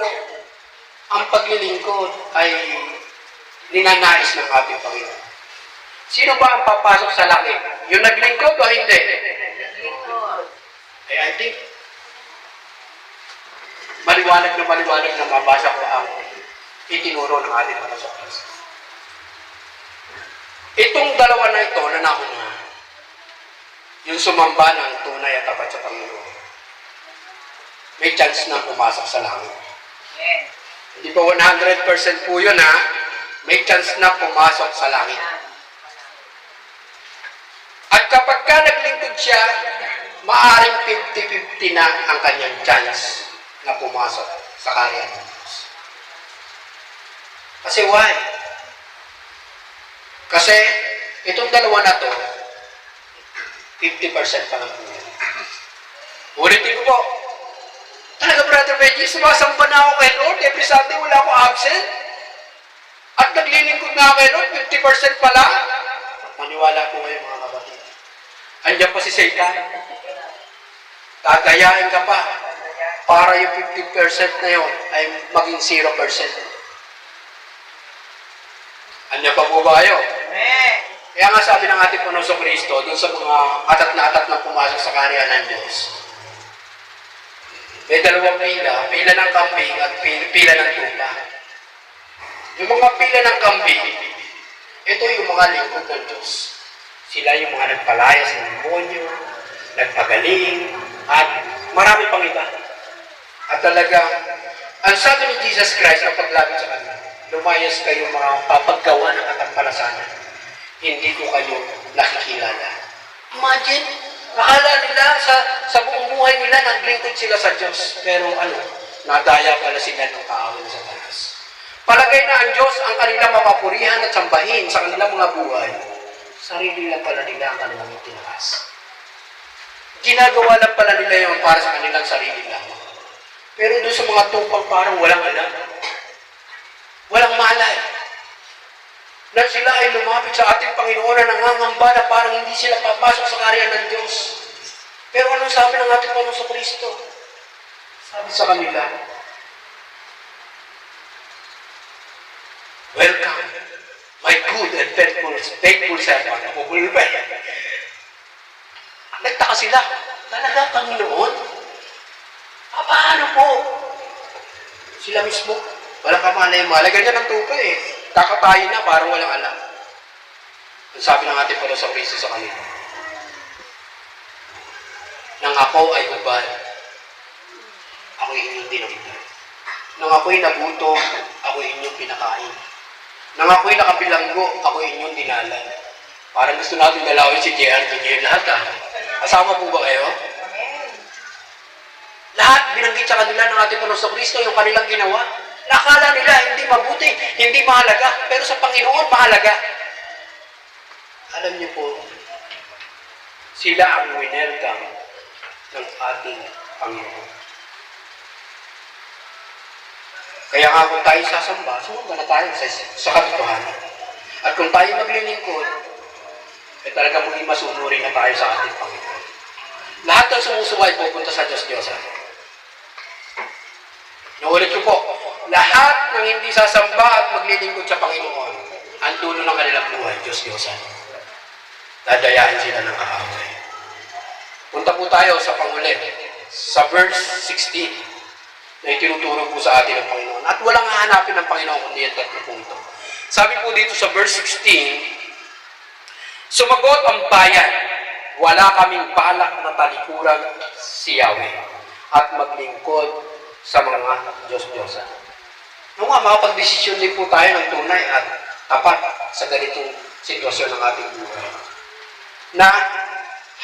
ang paglilingkod ay ninanais ng ating Panginoon. Sino ba ang papasok sa langit? Yung naglingkod o hindi? Eh, I think, maliwanag na mabasa ko ang itinuro ng ating Panginoon. Itong dalawa na ito na nauna, yung sumamba ng tunay at tapat sa Panginoon, may chance na pumasok sa langit. Amen. Hindi pa 100% po yun may chance na pumasok sa langit. At kapag ka naglingkod siya, maaring 50-50 na ang kanyang chance na pumasok sa kaharian ng Diyos. Kasi why? Kasi itong dalawa na to, 50% pa lang po. Ulitin ko po. Talaga, Brother Benji, sumasamba na ako kay Lord. Every Sunday wala ako absent. At naglilingkod na ako kay Lord, 50% pa lang. Maniwala po kayo mga kapatid. Andiyan pa si Satan. Gagayain ka pa para yung 50% na yun ay maging 0%. Andiyan pa po ba kayo? Amen. Kaya nga sabi ng ating Panginoong Kristo, doon sa mga atat na pumasok sa kaharian ng Diyos, may dalawang pila ng kambing at pila ng tupa. Yung mga pila ng kambing, ito yung mga lingkod ng Diyos. Sila yung mga nagpalayas ng demonyo, nagpagaling, at marami pang iba. At talaga, ang sabi ni Jesus Christ na paglapit sa kanila, lumayas kayo mga papaggawa ng katampalasanan. Hindi ko kayo nakikilala. Imagine, akala nila sa buong buhay nila, naglingkod sila sa Diyos. Pero nadaya pala sila ng kaaway sa taas. Palagay na ang Diyos ang kanilang mapapurihan at sambahin sa kanilang mga buhay. Sarili lang pala nila ang kanilang itinaas. Ginagawa lang pala nila yun para sa kanilang sarili lang. Pero doon sa mga tupang parang walang alam. Walang malay. Na sila ay lumapit sa ating Panginoon na nangangamba na parang hindi sila papasok sa kaharian ng Diyos. Pero anong sabi ng ating Panginoon Kristo? Sabi sa kanila, welcome, my good and faithful servant. Napupulpay. Nagtaka sila. Talaga, Panginoon? Paano po? Sila mismo, walang kamalay-malay. Ganyan ang tupa Kakatayin na, parang walang alam. Ang sabi ng ating Panginoon Kristo sa kanila, nang ako ay hubad, ako'y inyong dinamdam. Nang ako'y nagutom, ako'y inyong pinakain. Nang ako'y nakabilanggo, ako'y inyong dinalan. Parang gusto natin dalawin si JR ngayon lahat Kasama po ba kayo? Lahat binanggit sa kanila ng ating Panginoon Kristo yung kanilang ginawa. Nakala nila hindi mabuti, hindi mahalaga, pero sa Panginoon mahalaga. Alam niyo po, sila ang winelcome ng ating Panginoon. Kaya nga kung tayo sasamba, sumamba na tayo sa katotohanan. At kung tayo maglilingkod, talaga maging masunurin na tayo sa ating Panginoon. Lahat ng sumusuway pupunta sa Diyos-Diyosan. Naulit ko po, lahat ng hindi sasamba at maglilingkod sa Panginoon, ang dulo ng kanilang buhay, Diyos-Diyosan. Dadayain sila ng kaaway. Punta po tayo sa pangulit, sa verse 16, na itinuturo po sa atin ng Panginoon. At walang hahanapin ng Panginoon kundi ang tatlo punto. Sabi po dito sa verse 16, sumagot ang bayan, wala kaming balak na talikuran si Yahweh at maglingkod sa mga Diyos-Diyosan. Nung nga, makapag-desisyon din po tayo ng tunay at tapat sa ganitong sitwasyon ng ating buhay. Na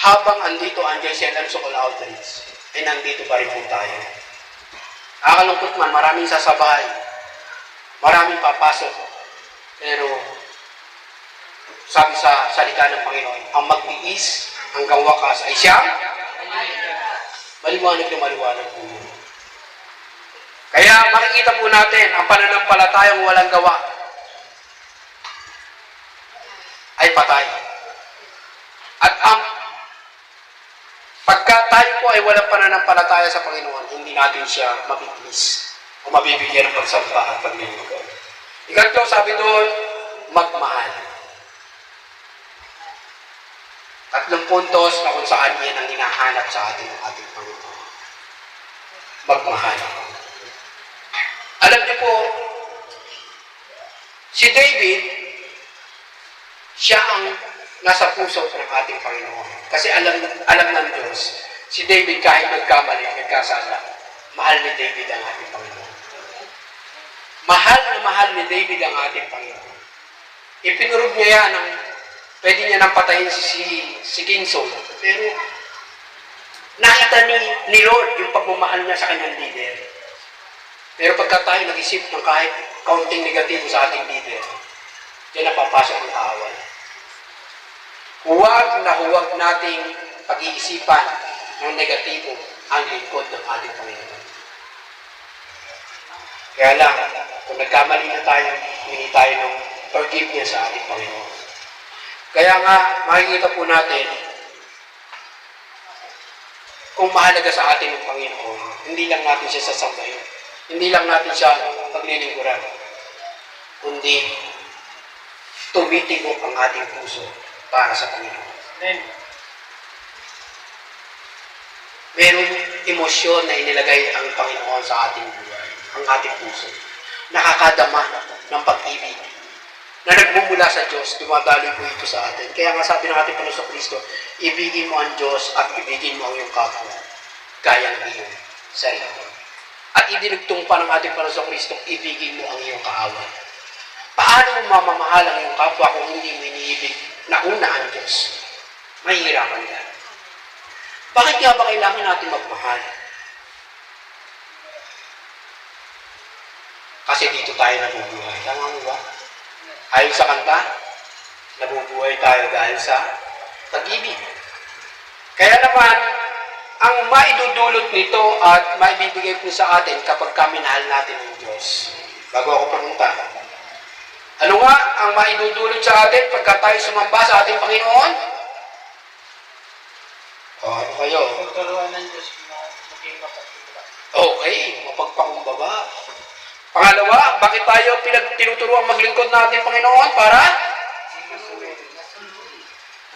habang andito ang JCLM Sokol Outreach, ay nandito pa rin po tayo. Nakakalungkot man, maraming sasabahay, maraming papasok, pero sabi sa salita ng Panginoon, ang magtiis hanggang wakas ay siyang maliwanag na maliwanag po yun. Kaya makikita po natin ang pananampalatayang walang gawa ay patay. At ang pagka tayo po ay walang pananampalataya sa Panginoon, hindi natin siya mabibigis o mabibigyan ng pagsamba at paglilingkod. Ikatlo, sabi doon, magmahal. Tatlong puntos na kung saan yan ang hinahanap sa atin ng ating Panginoon. Magmahal. Alam niyo po, si David, siya ang nasa puso ng ating Panginoon. Kasi alam ng Diyos, si David kahit nagkamali, nagkasala, mahal ni David ang ating Panginoon. Mahal na mahal ni David ang ating Panginoon. Ipinurog niya yan ng pwede niya nang patayin si King Saul. Pero nakita ni Lord yung pagmamahal niya sa kanyang leader. Pero pagka tayo nag-isip ng kahit kaunting negatibo sa ating leader, diyan napapasok ang kaaway. Huwag nating pag-iisipan ng negatibo ang lingkod ng ating Panginoon. Kaya lang, kung nagkamali na tayo, humingi tayo ng forgiveness sa ating Panginoon. Kaya nga, makikita po natin, kung mahalaga sa atin ng Panginoon, hindi lang natin siya sasambahin. Hindi lang natin siya paglilingkuran. Kundi, tumitibok ang ating puso para sa Panginoon. Amen. Merong emosyon na inilagay ang Panginoon sa ating buhay, ang ating puso. Nakakadama ng pag-ibig na nagmumula sa Diyos, dumadaloy po ito sa atin. Kaya nga sabi ng ating Panginoon Kristo, ibigin mo ang Diyos at ibigin mo ang iyong kapwa, gaya ng iyong sarili. At idinugtong pa ng ating Panginoon Kristo, ibigin mo ang iyong kaaway. Paano mo mamamahal ang iyong kapwa kung hindi mo iniibig na una ang Diyos? Mahihirapan ka. Bakit nga ba kailangan natin magmahal? Kasi dito tayo nabubuhay. Tama mo ba? Ayon sa kanta, nabubuhay tayo dahil sa pag-ibig. Kaya naman, ang maidudulot nito at maibibigay po sa atin kapag kami minahal natin ang Diyos. Bago ako pumunta. Ano nga ang maidudulot sa atin pagka tayo sumamba sa ating Panginoon? Ano kayo? Pagkaroon ng Diyos na maging mapagkumbaba. Okay, mapagpakumbaba. Pangalawa, bakit tayo tinuturuan maglingkod natin Panginoon? Para?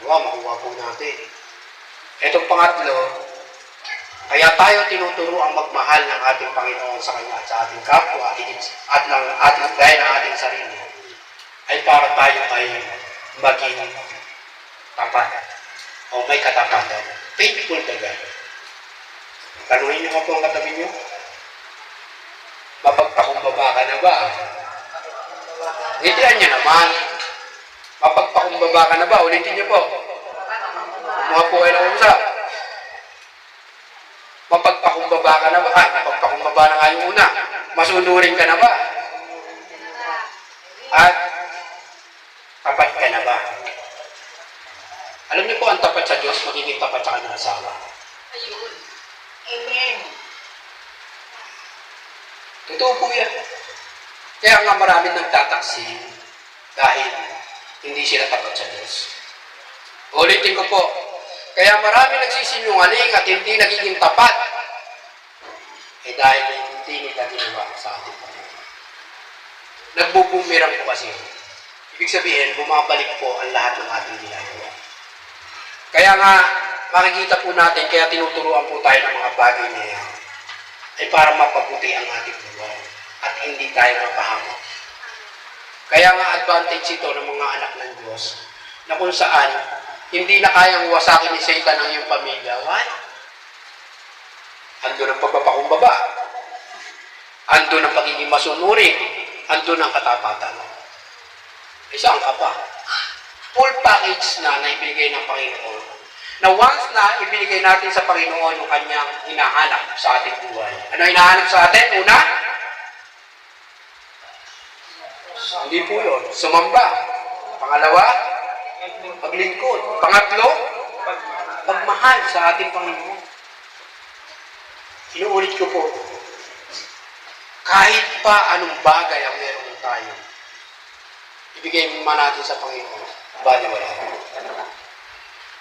Makuha po natin. Itong pangatlo, kaya tayo tinuturuan magmahal ng ating Panginoon sa Kanya at sa ating kapwa at gaya ng ating sarili ay para tayo ay maging tapat o may katapatan. Faithful ka God. Tanungin niyo po ang katabi niyo. Mapagpakumbaba ka na ba? Ngitian niyo naman. Mapagpakumbaba ka na ba? Ulitin niyo po. Mga po kayo lang usap. Mapagpakumbaba ka na ba? Mapagpakumbaba na nga yung una. Masunurin ka na ba? At tapat ka na ba? Alam niyo po ang tapat sa Diyos, magiging tapat sa kanyang asawa. Ayun. Amen. Totoo po yan. Kaya nga maraming nagtataksin dahil hindi sila tapat sa Diyos. Ulitin ko po, kaya maraming nagsisinungaling at hindi nagiging tapat dahil hindi nila ginawa sa ating Panginoon. Nagbubumirang po kasi. Ibig sabihin, bumabalik po ang lahat ng ating ginagawa. Kaya nga, makikita po natin, kaya tinuturuan po tayo ng mga bagay na yan, ay para mapabuti ang ating buhay at hindi tayo mapahamak. Kaya nga advantage ito ng mga anak ng Diyos na kung saan hindi na kayang wasakin ni Satan ang iyong pamilya. Why? Ando ng pagpapakumbaba. Andun ang pagiging masunurin. Andun ang katapatan. Isang ka pa. Full package na ibinigay ng Panginoon. Na once na ibinigay natin sa Panginoon yung kanyang hinahanap sa ating buhay. Ano hinahanap sa atin? Una? Hindi po yun. Sumamba. Pangalawa? Paglingkod. Pangatlo? Pagmahal sa ating Panginoon. Inuulit ko po. Kahit pa anong bagay ang meron tayo, ibigay mo natin sa Panginoon. Baliwala.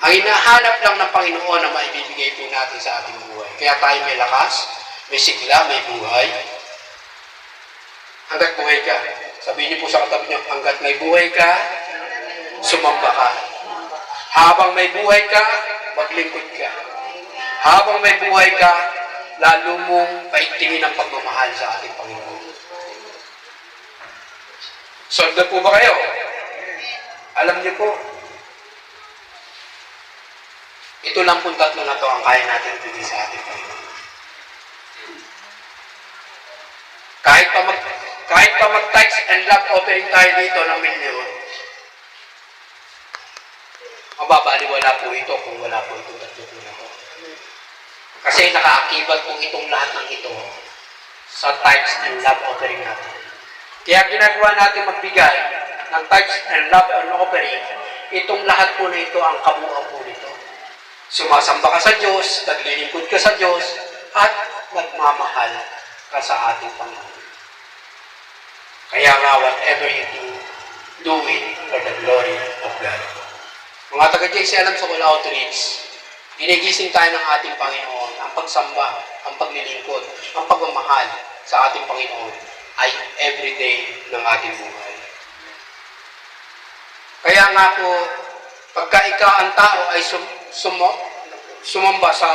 Ang hinahanap lang ng Panginoon na maibibigay po natin sa ating buhay. Kaya tayo may lakas, may sigla, may buhay. Hanggat buhay ka. Sabihin niyo po sa katabi niyo, hanggat may buhay ka, sumamba ka. Habang may buhay ka, maglingkod ka. Habang may buhay ka, lalo mong paigtingin ang pagmamahal sa ating Panginoon. Solve na po ba kayo? Alam niyo po, ito lang pong tatlo na to ang kaya natin bigay sa ating Panginoon. Kahit pa mag-text and love offering tayo dito ng milyon, mababaliwala po ito kung wala po itong tatlo po na to. Kasi nakaakibat po itong lahat ng ito sa tithes and love offering natin. Kaya ginagawa natin magbigay ng tithes and love and offering, itong lahat po na ito ang kabuuan po nito. Sumasamba ka sa Diyos, naglilingkod ka sa Diyos, at nagmamahal ka sa ating Panginoon. Kaya nga, whatever you do it for the glory of God. Mga taga-JC Alam sa Call Outreach, ginigising tayo ng ating Panginoon. Ang pagsamba, ang paglilingkod, ang pagmamahal sa ating Panginoon ay everyday ng ating buhay. Kaya nga po, pagka ikaw ang tao ay sumamba sa,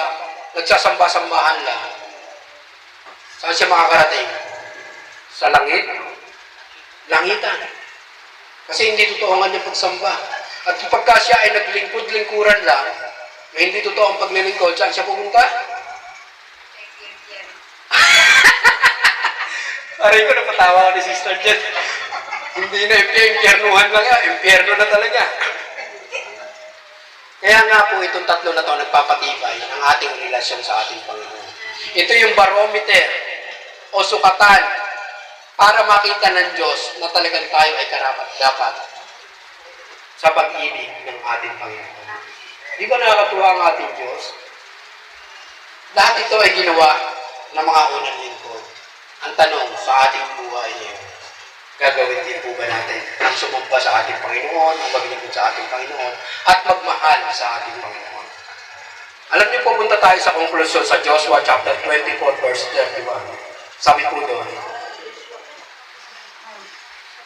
nagsasamba-sambahan lang, saan siya makakarating? Sa langit? Langitan. Kasi hindi totoo nga niya pagsamba. At pagka siya ay naglingkod-lingkuran lang, na hindi totoo ang paglilingkod, saan siya pumunta? Aray ko, napatawa ko ni Sister Jen. Hindi na impyernuhan lang yan. Impyerno na talaga. Kaya nga po itong tatlo na ito nagpapatibay ng ating relasyon sa ating Panginoon. Ito yung barometer o sukatan para makita ng Diyos na talagang tayo ay karapat-dapat sa pag-ibig ng ating Panginoon. Di ba nakakatuwa ang ating Diyos? Lahat ito ay ginawa ng mga unang lingkod. Ang tanong sa ating buhay ngayon, gagawin din po ba natin ang sumamba sa ating Panginoon, ang maglingkod sa ating Panginoon, at magmahal sa ating Panginoon? Alam niyo, pumunta tayo sa konklusyon sa Joshua chapter 24, verse 31. Sabi po doon,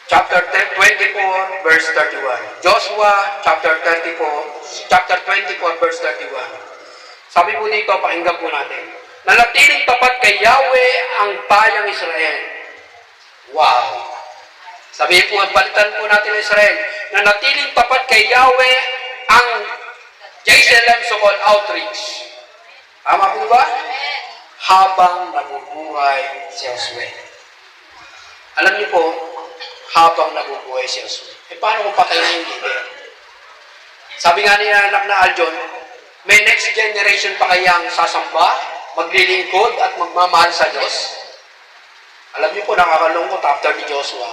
chapter 24, verse 31. Joshua chapter 24, verse 31. Sabi po dito, pakinggan po natin, nanatiling tapat kay Yahweh ang bayang Israel. Wow! Sabihin po, balitan po natin ng Israel, na natiling tapat kay Yahweh ang JCLM so-called outreach. Tama po ba? Habang nabubuhay si Josue. Alam niyo po, habang nabubuhay si Josue. Paano kung patay na yung leader? Sabi nga ni anak na Aljon, may next generation pa kayang sasamba, maglilingkod at magmamahal sa Diyos? Alam niyo po, nakakalungkot after ni Joshua.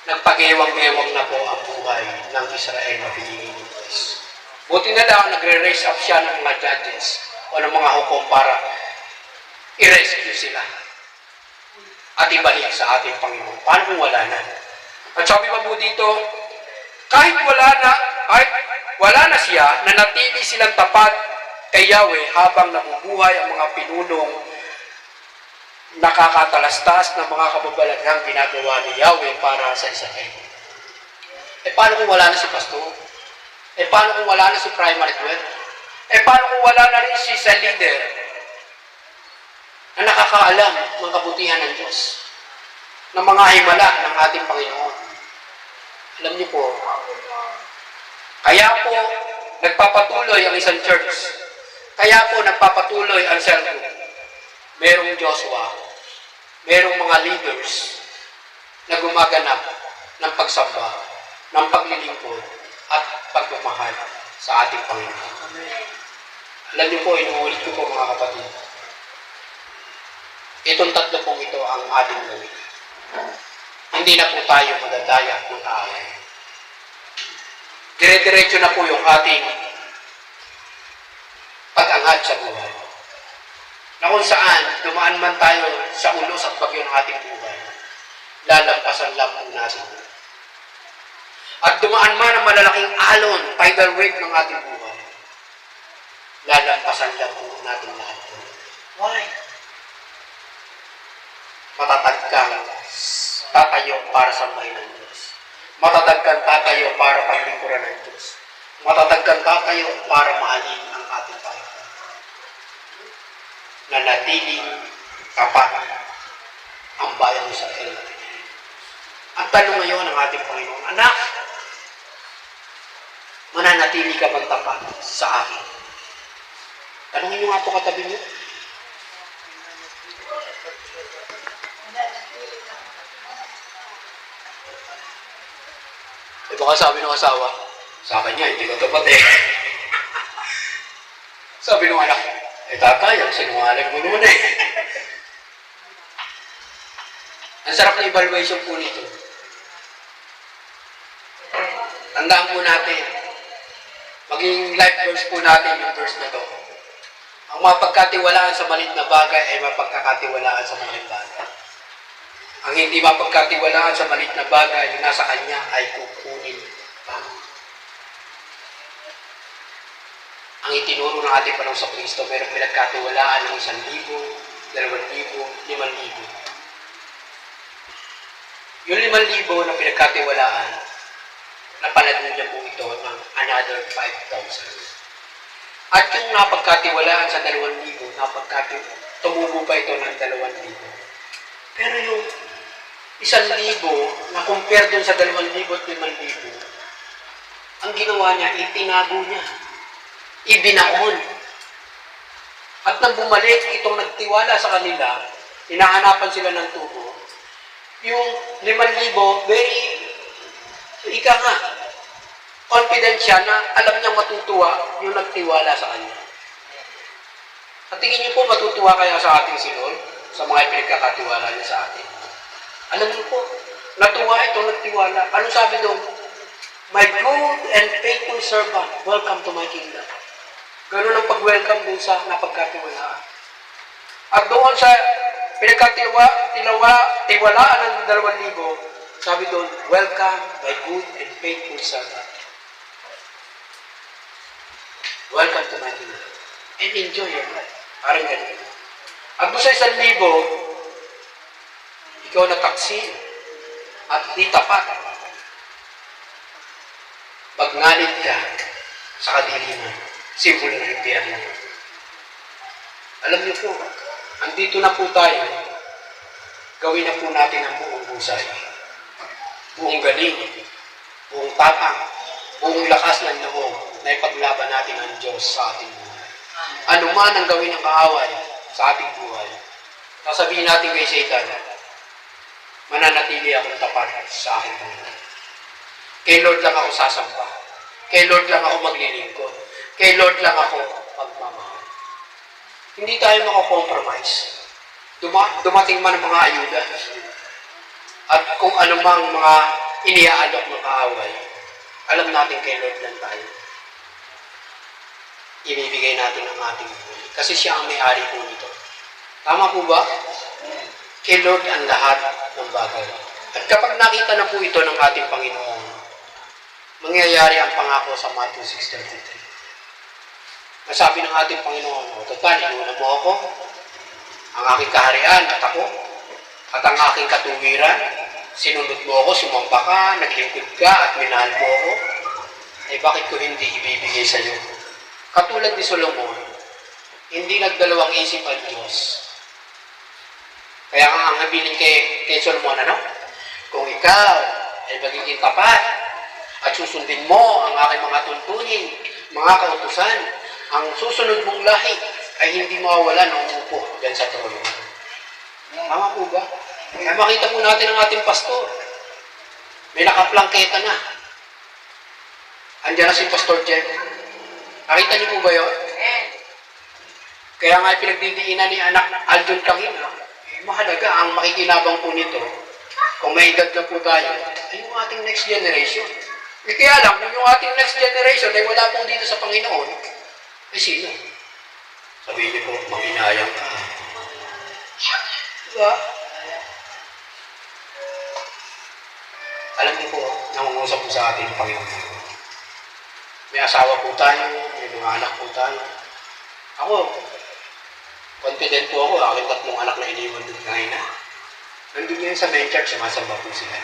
Nagpag-ewang-ewang na po ang buhay ng Israel na pinili ni Diyos. Buti na lang, nagre-raise up siya ng mga judges o ng mga hukom para i-rescue sila at ibalik sa ating Panginoon. Paano kung wala na? At sabi pa po dito, kahit wala na siya, nanatili silang tapat kay Yahweh habang nabubuhay ang mga pinunong nakakatalastas ng mga kababalaghang ginagawa ni Yahweh para sa Israel. Paano kung wala na si pastor? Paano kung wala na si primary 12? Paano kung wala na rin si sa leader na nakakaalam ng kabutihan ng Diyos, ng mga himala ng ating Panginoon? Alam niyo po, kaya po nagpapatuloy ang isang church. Kaya po nagpapatuloy ang cell group. Merong Joshua, merong mga leaders na gumaganap ng pagsamba, ng paglilingkod, at pagmamahal sa ating Panginoon. Alam niyo po, inuulit ko po mga kapatid, itong tatlo pong ito ang ating gawin. Hindi na po tayo madadaya ng kaaway. Dire-diretso na po yung ating pag-angat sa buhay. Na kung saan, dumaan man tayo sa ulos at bagyo ng ating buhay, lalampasan lang po natin. At dumaan man ang malalaking alon, tidal wave ng ating buhay, lalampasan lang po natin lahat. Why? Matatag kang tatayo para sambahin ng Diyos. Matatag kang tatayo para paglingkuran ng Diyos. Matatag kang tatayo para mahalin ang ating Panginoon. Nanatiling tapat ang bayan sa kanya. Ang tanong ngayon ng ating Panginoon, anak, mananatili ka bang tapat sa akin? Tanungin niyo nga po katabi niyo. Baka sabi ng asawa, sa akin niya, hindi ko tapat eh. Sabi ng anak, tatay, ang sinungaling mo naman eh. Ang sarap na evaluation po nito. Tandaan po natin, maging life verse po natin yung verse na to. Ang mapagkatiwalaan sa maliit na bagay ay mapagkakatiwalaan sa maliit na bagay. Ang hindi mapagkatiwalaan sa maliit na bagay yung nasa kanya ay kukunin pa. Ang itinuro ng ating Panginoon sa Kristo, mayroong pinagkatiwalaan ng 1,000, 2,000, 5,000. Yung 5,000 na pinagkatiwalaan, napalad niya po ito ng another 5,000. At yung napagkatiwalaan sa 2,000, tumubo pa ito ng 2,000. Pero yung 1,000 na compare dun sa 2,000 at 5,000, ang ginawa niya, itinago niya. Ibinaon. At nang bumalik, itong nagtiwala sa kanila, hinahanapan sila ng tubo. Yung 5,000, very, ika nga, confident siya na alam niyang matutuwa yung nagtiwala sa kanya. At tingin niyo po matutuwa kaya sa ating Lord, sa mga pinagkakatiwala niya sa atin. Alam niyo po, natuwa ito, nagtiwala. Ano sabi doon? My good and faithful servant, welcome to my kingdom. Ganun ang pag-welcome doon sa napagkatiwalaan. At doon sa pinagkatiwalaan ng 2,000, sabi doon, welcome my good and faithful servant. Welcome to my kingdom. And enjoy your life. Parang ganun. At doon sa 1,000, ikaw nataksin at di tapat. Magnganib ka sa kadiliman, simbolo ng impyerno. Alam niyo po, andito na po tayo, gawin na po natin ang buong husay. Buong galing, buong tapang, buong lakas ng loob na ipaglaban natin ang Diyos sa ating buhay. Ano man ang gawin ng kaaway sa ating buhay, sasabihin natin kay Satan, mananatili akong tapat sa aking buhay. Kay Lord lang ako sasamba. Kay Lord lang ako maglilingkod. Kay Lord lang ako magmamahal. Hindi tayo makakompromise. Dumating man ang mga ayuda. At kung anumang mga iniaalok ng kaaway, alam natin kay Lord lang tayo. Ibibigay natin ang ating buhay. Kasi siya ang may-ari po nito. Tama po ba? Kay Lord ang lahat ng bagay. At kapag nakita na po ito ng ating Panginoon, mangyayari ang pangako sa Matthew 6:33. Nasabi ng ating Panginoon, total, inuna mo ako, ang aking kaharian at ako, at ang aking katuwiran, sinunod mo ako, sumamba ka, naglingkod ka, at minahal mo ako, ay bakit ko hindi ibibigay sa iyo? Katulad ni Solomon, hindi nagdalawang isip ang Diyos. Kaya nga ang habilin kay Solomon, ano? Kung ikaw ay magiging tapat at susundin mo ang aking mga tuntunin, mga kautusan, ang susunod mong lahi ay hindi mawawala ng upo dyan sa trono. Tama po ba? Kaya makita po natin ang ating pastor. May nakaplangketa na. Andiyan na si Pastor Jeff. Nakita niyo po ba yun? Amen. Kaya nga pinagdidiinan ni anak Aljon Kangina, mahalaga ang makikinabang po nito. Kung may edad na po tayo, ay yung ating next generation. Kaya lang, kung yung ating next generation ay wala po dito sa Panginoon, ay sino? Sabihin niyo po, manginayang ka. Diba? Alam niyo po, nangungusap po sa ating Panginoon. May asawa po tayo, may mga anak po tayo. Ako, confident po ako, aking tatlong anak na iniwan doon ngayon na. Nandun yan sa main church, sumasamba po sila.